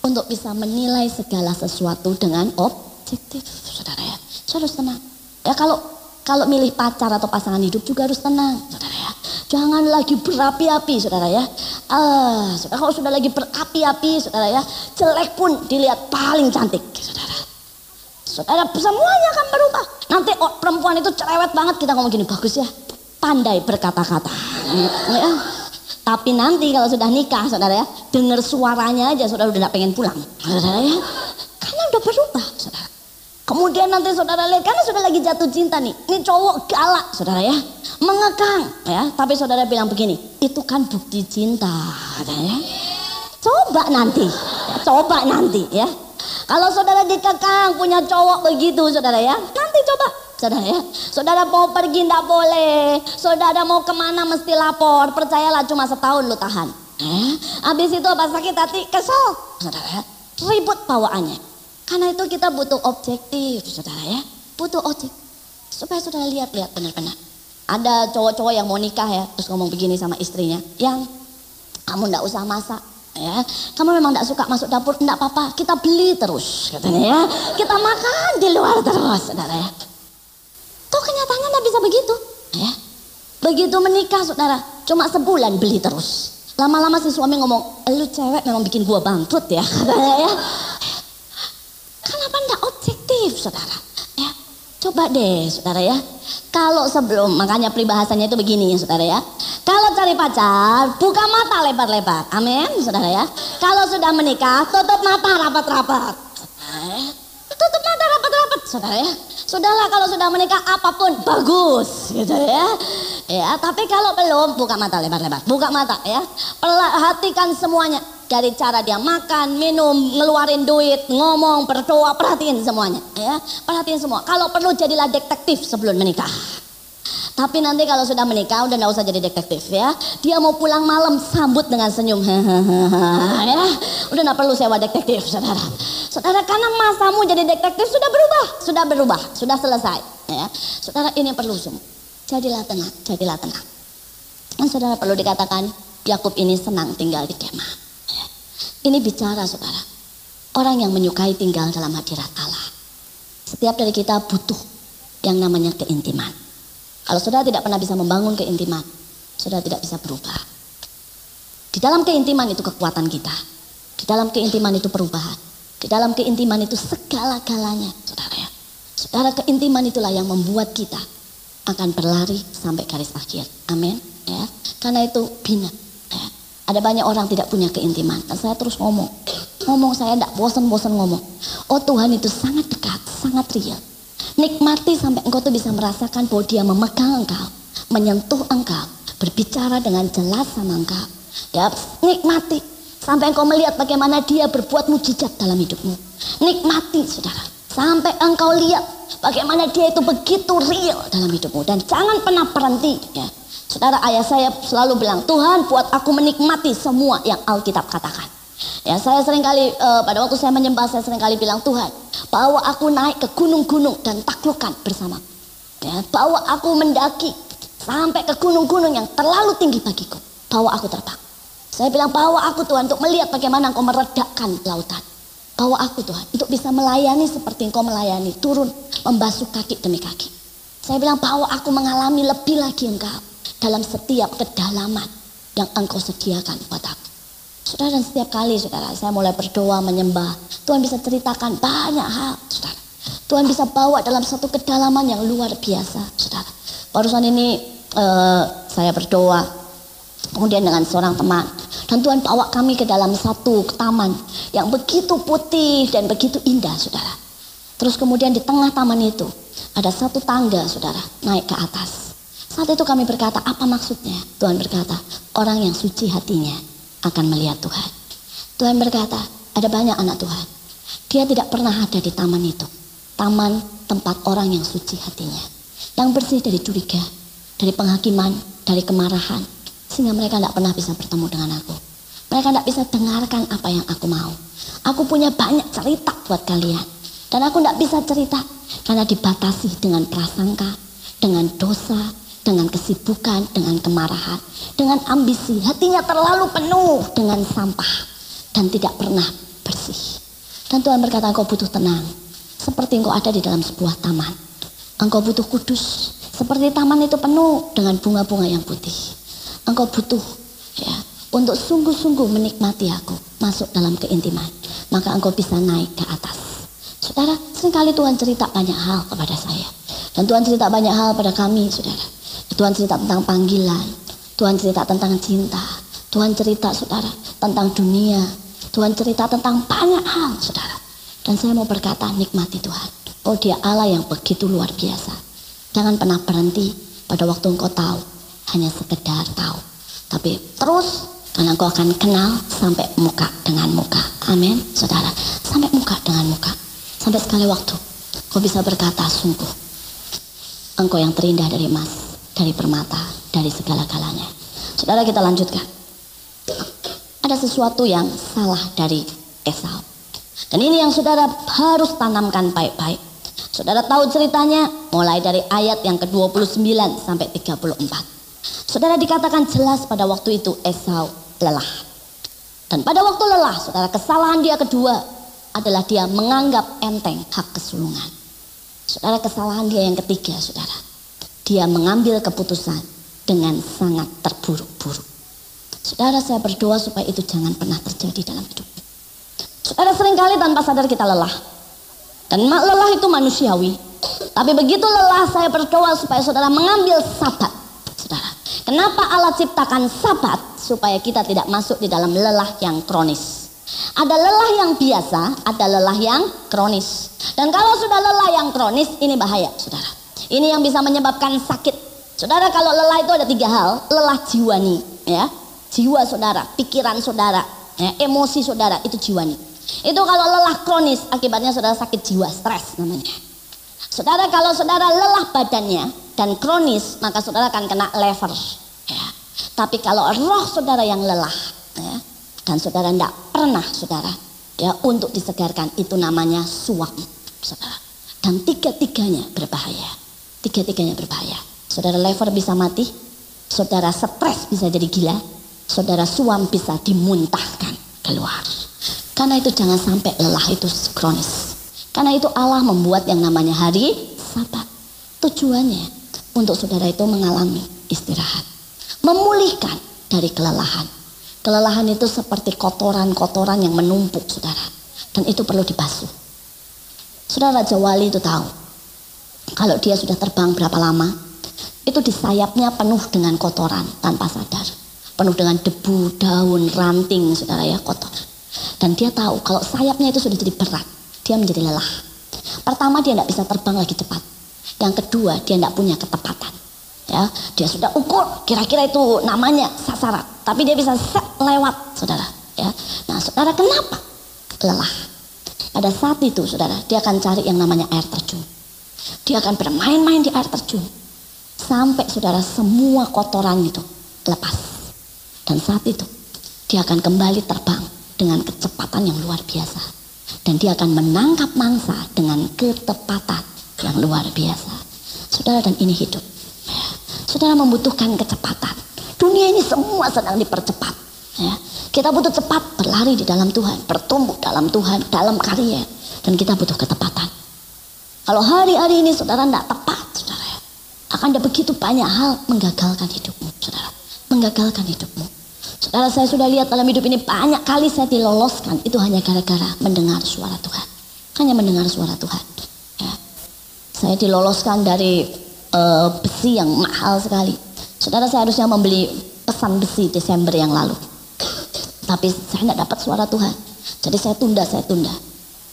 untuk bisa menilai segala sesuatu dengan objektif, saudara ya. Saudara harus tenang. Ya kalau milih pacar atau pasangan hidup juga harus tenang, saudara ya. Jangan lagi berapi-api, saudara ya. Saudara kalau sudah lagi berapi-api, saudara ya, jelek pun dilihat paling cantik, saudara. Saudara semuanya akan berubah. Nanti perempuan itu cerewet banget, kita ngomong gini, bagus ya, pandai berkata-kata. Ya. Tapi nanti kalau sudah nikah, saudara ya, dengar suaranya aja saudara udah gak pengen pulang, saudara ya. Karena udah berubah, saudara. Kemudian nanti saudara lihat, karena sudah lagi jatuh cinta nih, ini cowok galak, saudara ya, mengekang, ya. Tapi saudara bilang begini, itu kan bukti cinta, saudara ya. Coba nanti, ya. Kalau saudara dikekang punya cowok begitu, saudara ya, nanti coba. Saudara ya, saudara mau pergi ndak boleh, saudara mau kemana mesti lapor, percayalah cuma setahun lu tahan. Habis itu apa, sakit hati, kesel, saudara ya, ribut bawaannya. Karena itu kita butuh objektif, saudara ya, butuh objektif supaya saudara lihat benar-benar. Ada cowok-cowok yang mau nikah ya, terus ngomong begini sama istrinya, yang kamu ndak usah masak. Ya, kamu memang tidak suka masuk dapur, tidak apa-apa, kita beli terus, katanya ya, kita makan di luar terus, saudara ya. Toh kenyataannya tidak bisa begitu, ya. Begitu menikah, saudara, cuma sebulan beli terus. Lama-lama si suami ngomong, lu cewek memang bikin gua bangkrut ya, katanya ya. Kenapa tidak objektif, saudara? Ya, coba deh, saudara ya. Kalau sebelum, makanya peribahasanya itu begini, saudara ya. Kalau cari pacar, buka mata lebar-lebar, amin, saudara ya. Kalau sudah menikah, tutup mata rapat-rapat. Tutup mata rapat-rapat, saudara ya. Sudahlah kalau sudah menikah apapun bagus, gitu ya. Ya, tapi kalau belum, buka mata lebar-lebar, buka mata ya. Perhatikan semuanya. Dari cara dia makan, minum, ngeluarin duit, ngomong, berdoa, perhatiin semuanya ya. Perhatiin semua. Kalau perlu jadilah detektif sebelum menikah. Tapi nanti kalau sudah menikah udah nggak usah jadi detektif ya. Dia mau pulang malam sambut dengan senyum. Ya. Udah nggak perlu sewa detektif, saudara. Saudara, karena masamu jadi detektif sudah berubah, sudah selesai ya. Saudara, ini perlu semua. Jadilah tenang, jadilah tenang. Dan saudara perlu dikatakan Yakub ini senang tinggal di kemah. Ini bicara saudara, orang yang menyukai tinggal dalam hadirat Allah. Setiap dari kita butuh yang namanya keintiman. Kalau saudara tidak pernah bisa membangun keintiman, saudara tidak bisa berubah. Di dalam keintiman itu kekuatan kita. Di dalam keintiman itu perubahan. Di dalam keintiman itu segala-galanya saudara ya. Saudara, keintiman itulah yang membuat kita akan berlari sampai garis akhir. Amin ya. Karena itu bina ya. Ada banyak orang tidak punya keintiman. Dan saya terus ngomong saya tidak bosan-bosan ngomong. Oh, Tuhan itu sangat dekat, sangat real. Nikmati sampai engkau tuh bisa merasakan bahwa dia memegang engkau, menyentuh engkau, berbicara dengan jelas sama engkau. Ya, nikmati sampai engkau melihat bagaimana dia berbuat mujizat dalam hidupmu. Nikmati saudara, sampai engkau lihat bagaimana dia itu begitu real dalam hidupmu. Dan jangan pernah berhenti ya. Saudara, ayah saya selalu bilang, Tuhan buat aku menikmati semua yang Alkitab katakan. Ya, saya seringkali pada waktu saya menyembah, saya seringkali bilang, Tuhan bawa aku naik ke gunung-gunung dan taklukkan bersama. Ya, bawa aku mendaki sampai ke gunung-gunung yang terlalu tinggi bagiku. Bawa aku terbang. Saya bilang, bawa aku Tuhan untuk melihat bagaimana engkau meredakan lautan. Bawa aku Tuhan untuk bisa melayani seperti engkau melayani, turun membasuh kaki demi kaki. Saya bilang, bawa aku mengalami lebih lagi engkau dalam setiap kedalaman yang engkau sediakan buat aku. Saudara, dan setiap kali saudara saya mulai berdoa menyembah, Tuhan bisa ceritakan banyak hal saudara. Tuhan bisa bawa dalam satu kedalaman yang luar biasa saudara. Barusan ini saya berdoa kemudian dengan seorang teman, dan Tuhan bawa kami ke dalam satu taman yang begitu putih dan begitu indah saudara. Terus kemudian di tengah taman itu ada satu tangga saudara naik ke atas. Saat itu kami berkata, apa maksudnya? Tuhan berkata, orang yang suci hatinya akan melihat Tuhan. Tuhan berkata, ada banyak anak Tuhan. Dia tidak pernah ada di taman itu. Taman tempat orang yang suci hatinya. Yang bersih dari curiga, dari penghakiman, dari kemarahan. Sehingga mereka tidak pernah bisa bertemu dengan aku. Mereka tidak bisa dengarkan apa yang aku mau. Aku punya banyak cerita buat kalian. Dan aku tidak bisa cerita karena dibatasi dengan prasangka, dengan dosa, dengan kesibukan, dengan kemarahan, dengan ambisi. Hatinya terlalu penuh dengan sampah dan tidak pernah bersih. Dan Tuhan berkata, engkau butuh tenang seperti engkau ada di dalam sebuah taman. Engkau butuh kudus seperti taman itu penuh dengan bunga-bunga yang putih. Engkau butuh ya untuk sungguh-sungguh menikmati aku, masuk dalam keintiman, maka engkau bisa naik ke atas. Saudara, seringkali Tuhan cerita banyak hal kepada saya, dan Tuhan cerita banyak hal pada kami saudara. Tuhan cerita tentang panggilan, Tuhan cerita tentang cinta, Tuhan cerita saudara tentang dunia, Tuhan cerita tentang banyak hal saudara. Dan saya mau berkata, nikmati Tuhan. Oh, dia Allah yang begitu luar biasa. Jangan pernah berhenti pada waktu engkau tahu, hanya sekedar tahu. Tapi terus, karena engkau akan kenal sampai muka dengan muka. Amin saudara, sampai muka dengan muka. Sampai sekali waktu kau bisa berkata, sungguh engkau yang terindah dari emas, dari permata, dari segala-galanya. Saudara, kita lanjutkan. Ada sesuatu yang salah dari Esau. Dan ini yang saudara harus tanamkan baik-baik. Saudara tahu ceritanya mulai dari ayat yang ke-29 sampai 34. Saudara, dikatakan jelas pada waktu itu Esau lelah. Dan pada waktu lelah, saudara, kesalahan dia kedua adalah dia menganggap enteng hak kesulungan. Saudara, kesalahan dia yang ketiga, saudara, dia mengambil keputusan dengan sangat terburu-buru. Saudara, saya berdoa supaya itu jangan pernah terjadi dalam hidup. Saudara, seringkali tanpa sadar kita lelah. Dan lelah itu manusiawi. Tapi begitu lelah, saya berdoa supaya saudara mengambil sabat. Saudara, kenapa Allah ciptakan sabat? Supaya kita tidak masuk di dalam lelah yang kronis. Ada lelah yang biasa, ada lelah yang kronis. Dan kalau sudah lelah yang kronis, ini bahaya saudara. Ini yang bisa menyebabkan sakit. Saudara, kalau lelah itu ada 3 hal. Lelah jiwani, ya. Jiwa saudara, pikiran saudara, ya, emosi saudara, itu jiwani. Itu kalau lelah kronis, akibatnya saudara sakit jiwa, stres namanya. Saudara, kalau saudara lelah badannya dan kronis, maka saudara akan kena lever, ya. Tapi kalau roh saudara yang lelah, ya, dan saudara tidak pernah saudara, ya, untuk disegarkan, itu namanya suam, saudara. Dan tiga-tiganya berbahaya. Tiga-tiganya berbahaya. Saudara lever bisa mati, saudara stres bisa jadi gila, saudara suam bisa dimuntahkan keluar. Karena itu jangan sampai lelah itu kronis. Karena itu Allah membuat yang namanya hari Sabat. Tujuannya untuk saudara itu mengalami istirahat. Memulihkan dari kelelahan. Kelelahan itu seperti kotoran-kotoran yang menumpuk saudara. Dan itu perlu dibasuh. Saudara, Raja Wali itu tahu. Kalau dia sudah terbang berapa lama, itu di sayapnya penuh dengan kotoran tanpa sadar. Penuh dengan debu, daun, ranting, saudara, ya, kotor. Dan dia tahu kalau sayapnya itu sudah jadi berat, dia menjadi lelah. Pertama, dia tidak bisa terbang lagi cepat. Yang kedua, dia tidak punya ketepatan. Ya, dia sudah ukur kira-kira itu namanya sasaran, tapi dia bisa lewat, saudara. Ya, nah, saudara, kenapa lelah? Pada saat itu, saudara, dia akan cari yang namanya air terjun. Dia akan bermain-main di air terjun sampai saudara semua kotoran itu lepas. Dan saat itu, dia akan kembali terbang dengan kecepatan yang luar biasa. Dan dia akan menangkap mangsa dengan ketepatan yang luar biasa. Saudara, dan ini hidup. Ya. Saudara membutuhkan kecepatan. Dunia ini semua sedang dipercepat. Ya. Kita butuh cepat berlari di dalam Tuhan, bertumbuh dalam Tuhan, dalam karya. Dan kita butuh ketepatan. Kalau hari-hari ini saudara tidak tepat, saudara, akan ada begitu banyak hal menggagalkan hidupmu, saudara. Menggagalkan hidupmu. Saudara, saya sudah lihat dalam hidup ini banyak kali saya diloloskan. Itu hanya gara-gara mendengar suara Tuhan. Hanya mendengar suara Tuhan. Ya. Saya diloloskan dari besi yang mahal sekali. Saudara, saya harusnya membeli pesan besi Desember yang lalu. Tapi saya tidak dapat suara Tuhan. Jadi saya tunda.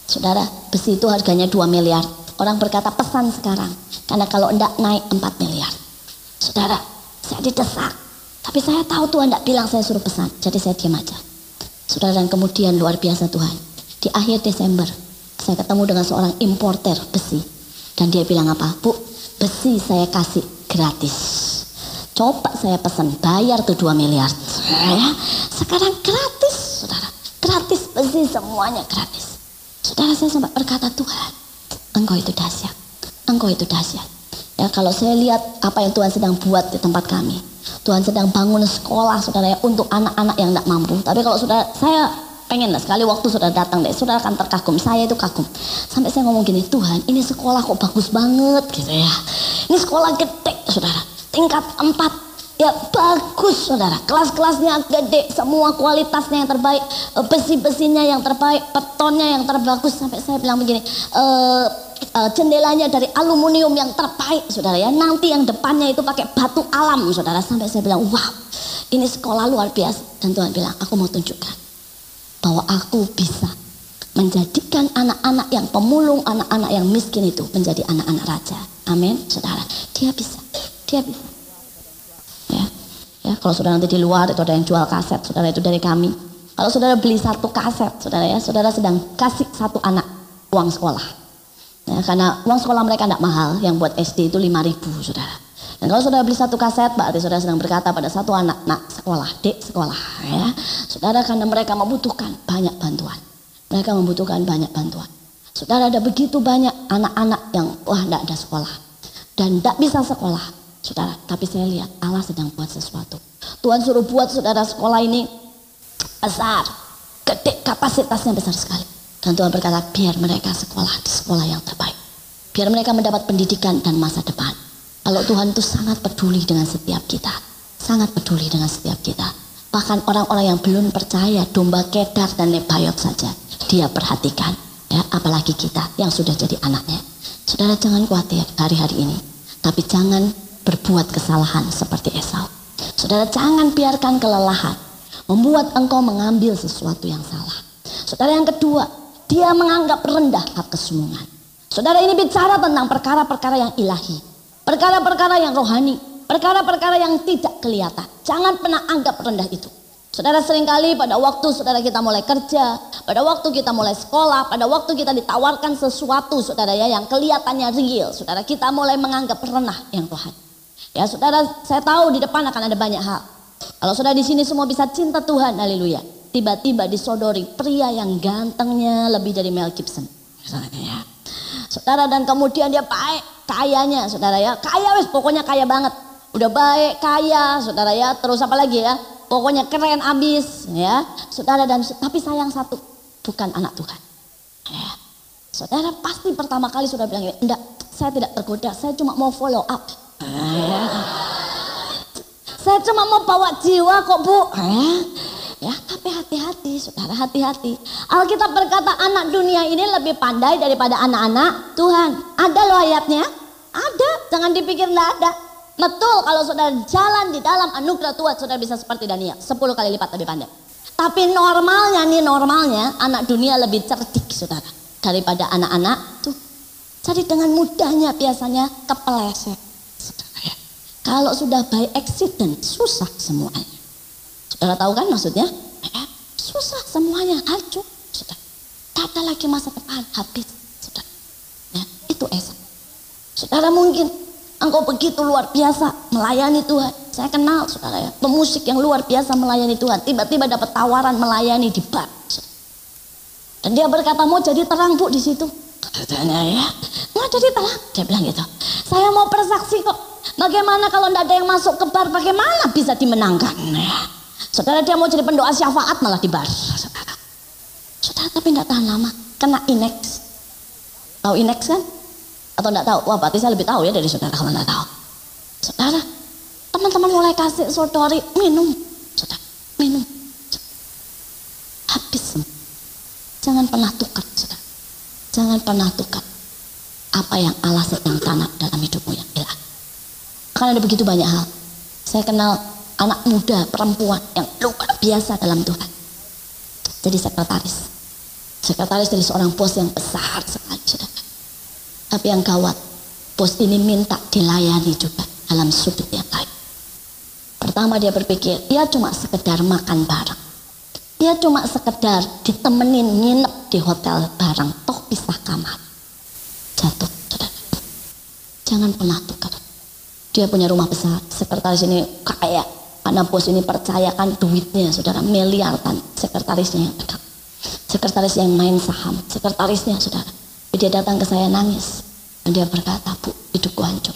Saudara, besi itu harganya 2 miliar. Orang berkata pesan sekarang. Karena kalau tidak naik 4 miliar. Saudara, saya didesak. Tapi saya tahu Tuhan tidak bilang saya suruh pesan. Jadi saya diam aja. Saudara, dan kemudian luar biasa Tuhan. Di akhir Desember, saya ketemu dengan seorang importer besi. Dan dia bilang apa? Bu, besi saya kasih gratis. Coba saya pesan, bayar tuh 2 miliar. Ya, sekarang gratis, saudara. Gratis besi, semuanya gratis. Saudara, saya sempat berkata, Tuhan, Engkau itu dahsyat. Engkau itu dahsyat. Ya, kalau saya lihat apa yang Tuhan sedang buat di tempat kami. Tuhan sedang bangun sekolah, saudara, ya, untuk anak-anak yang tidak mampu. Tapi kalau saudara, saya pengen lah sekali waktu saudara datang deh, saudara akan terkagum. Saya itu kagum. Sampai saya ngomong gini, Tuhan, ini sekolah kok bagus banget gitu ya. Ini sekolah gede, saudara. Tingkat 4. Ya bagus, saudara. Kelas-kelasnya gede, semua kualitasnya yang terbaik, besi-besinya yang terbaik, betonnya yang terbagus. Sampai saya bilang begini, jendelanya dari aluminium yang terbaik, saudara, ya. Nanti yang depannya itu pakai batu alam, saudara. Sampai saya bilang, wow, ini sekolah luar biasa. Dan Tuhan bilang, aku mau tunjukkan bahwa aku bisa menjadikan anak-anak yang pemulung, anak-anak yang miskin itu menjadi anak-anak raja. Amin, saudara. Dia bisa. Ya, kalau saudara nanti di luar itu ada yang jual kaset, saudara, itu dari kami. Kalau saudara beli 1 kaset, saudara, ya, saudara sedang kasih 1 anak uang sekolah. Ya, karena uang sekolah mereka tidak mahal, yang buat SD itu 5.000, saudara. Dan kalau saudara beli 1 kaset, berarti saudara sedang berkata pada 1 anak, nak sekolah, dek sekolah, ya. Saudara, karena mereka membutuhkan banyak bantuan. Mereka membutuhkan banyak bantuan. Saudara, ada begitu banyak anak-anak yang wah tidak ada sekolah dan tidak bisa sekolah. Saudara, tapi saya lihat Allah sedang buat sesuatu. Tuhan suruh buat saudara sekolah ini besar, gede, kapasitasnya besar sekali. Dan Tuhan berkata, biar mereka sekolah di sekolah yang terbaik. Biar mereka mendapat pendidikan dan masa depan. Kalau Tuhan itu sangat peduli dengan setiap kita. Sangat peduli dengan setiap kita. Bahkan orang-orang yang belum percaya, domba Kedar dan Nebayot saja, Dia perhatikan. Ya, apalagi kita yang sudah jadi anaknya. Saudara, jangan khawatir hari-hari ini. Tapi jangan berbuat kesalahan seperti Esau. Saudara, jangan biarkan kelelahan membuat engkau mengambil sesuatu yang salah. Saudara, yang kedua, dia menganggap rendah hak kesulungan. Saudara, ini bicara tentang perkara-perkara yang ilahi, perkara-perkara yang rohani. Perkara-perkara yang tidak kelihatan. Jangan pernah anggap rendah itu. Saudara, seringkali pada waktu saudara kita mulai kerja, pada waktu kita mulai sekolah, pada waktu kita ditawarkan sesuatu saudara ya yang kelihatannya real, saudara kita mulai menganggap rendah yang Tuhan. Ya saudara, saya tahu di depan akan ada banyak hal. Kalau saudara di sini semua bisa cinta Tuhan, haleluya. Tiba-tiba disodori pria yang gantengnya lebih dari Mel Gibson. Ya. Saudara, dan kemudian dia baik, kayanya saudara ya, kaya wes pokoknya kaya banget. Udah baik, kaya saudara ya, terus apa lagi ya? Pokoknya keren abis ya, saudara, dan tapi sayang satu, bukan anak Tuhan. Ya. Saudara pasti pertama kali sudah bilang, enggak, saya tidak tergoda, saya cuma mau follow up. Ya. Saya cuma mau bawa jiwa kok bu. Ya, tapi hati-hati, saudara, hati-hati. Alkitab berkata anak dunia ini lebih pandai daripada anak-anak Tuhan. Ada loh ayatnya, ada, jangan dipikir enggak ada. Betul, kalau saudara jalan di dalam anugerah Tuhan, saudara bisa seperti Daniel, 10 kali lipat lebih pandai. Tapi normalnya anak dunia lebih cerdik saudara daripada anak-anak tuh. Jadi dengan mudahnya biasanya kepeleset. Saudara ya. Kalau sudah by accident susah semuanya. Saudara tahu kan maksudnya? Ya, susah semuanya, hancur. Saudara. Tak ada lagi masa depan, habis. Saudara. Ya, itu Esa. Saudara mungkin engkau begitu luar biasa melayani Tuhan. Saya kenal saudara ya, pemusik yang luar biasa melayani Tuhan. Tiba-tiba dapat tawaran melayani di bar. Dan dia berkata mau jadi terang bu di situ. Katanya ya, mau jadi terang. Dia bilang gitu. Saya mau bersaksi kok. Bagaimana kalau tidak ada yang masuk ke bar? Bagaimana bisa dimenangkan? Ya. Saudara, dia mau jadi pendoa syafaat malah di bar. Saudara tapi tidak tahan lama. Kena Inex. Tahu Inex kan? Atau enggak tahu? Wah, berarti saya lebih tahu ya dari saudara kalau enggak tahu. Saudara, teman-teman mulai kasih sodori, minum. Saudara, minum. Habis semua. Jangan pernah tukar, saudara. Jangan pernah tukar apa yang Allah sedang tanam dalam hidupmu yang hilang. Akan ada begitu banyak hal. Saya kenal anak muda, perempuan yang luar biasa dalam Tuhan. Jadi sekretaris. Sekretaris dari seorang bos yang besar sekali, saudara. Tapi yang gawat, bos ini minta dilayani juga dalam sudut yang lain. Pertama dia berpikir, dia cuma sekedar makan bareng. Dia cuma sekedar ditemenin nginep di hotel bareng, toh pisah kamar. Jatuh, saudara. Jangan pernah tukar. Dia punya rumah besar, sekretaris ini kaya. Karena bos ini percayakan duitnya, saudara, miliaran. Sekretarisnya yang pegang. Sekretaris yang main saham, sekretarisnya, saudara. Dia datang ke saya nangis dan dia berkata, bu, hidupku hancur.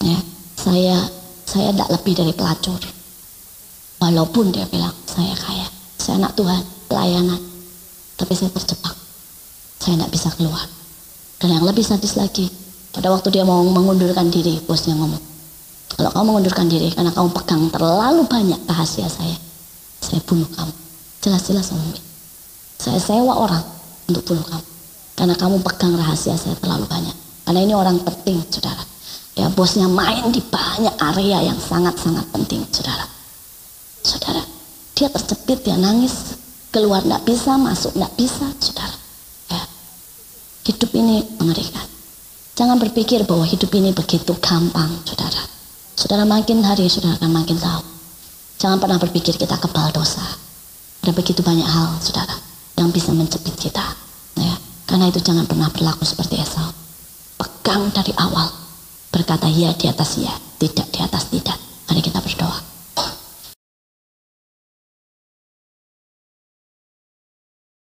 Ya, saya tidak lebih dari pelacur. Walaupun dia bilang saya kaya, saya anak Tuhan, pelayanan, tapi saya terjebak. Saya tidak bisa keluar. Dan yang lebih sadis lagi, pada waktu dia mau mengundurkan diri, bosnya ngomong, kalau kamu mengundurkan diri karena kamu pegang terlalu banyak rahasia saya bunuh kamu. Jelas-jelas ngomong. Saya sewa orang untuk bunuh kamu. Karena kamu pegang rahasia saya terlalu banyak. Karena ini orang penting, saudara. Ya, bosnya main di banyak area yang sangat-sangat penting, saudara. Saudara, dia terjepit, dia nangis. Keluar tidak bisa, masuk tidak bisa, saudara. Ya. Hidup ini mengerikan. Jangan berpikir bahwa hidup ini begitu gampang, saudara. Saudara makin hari, saudara akan makin tahu. Jangan pernah berpikir kita kebal dosa. Ada begitu banyak hal, saudara, yang bisa menjepit kita. Ya. Karena itu jangan pernah berlaku seperti Esau. Pegang dari awal. Berkata ya di atas ya, tidak di atas tidak. Mari kita berdoa.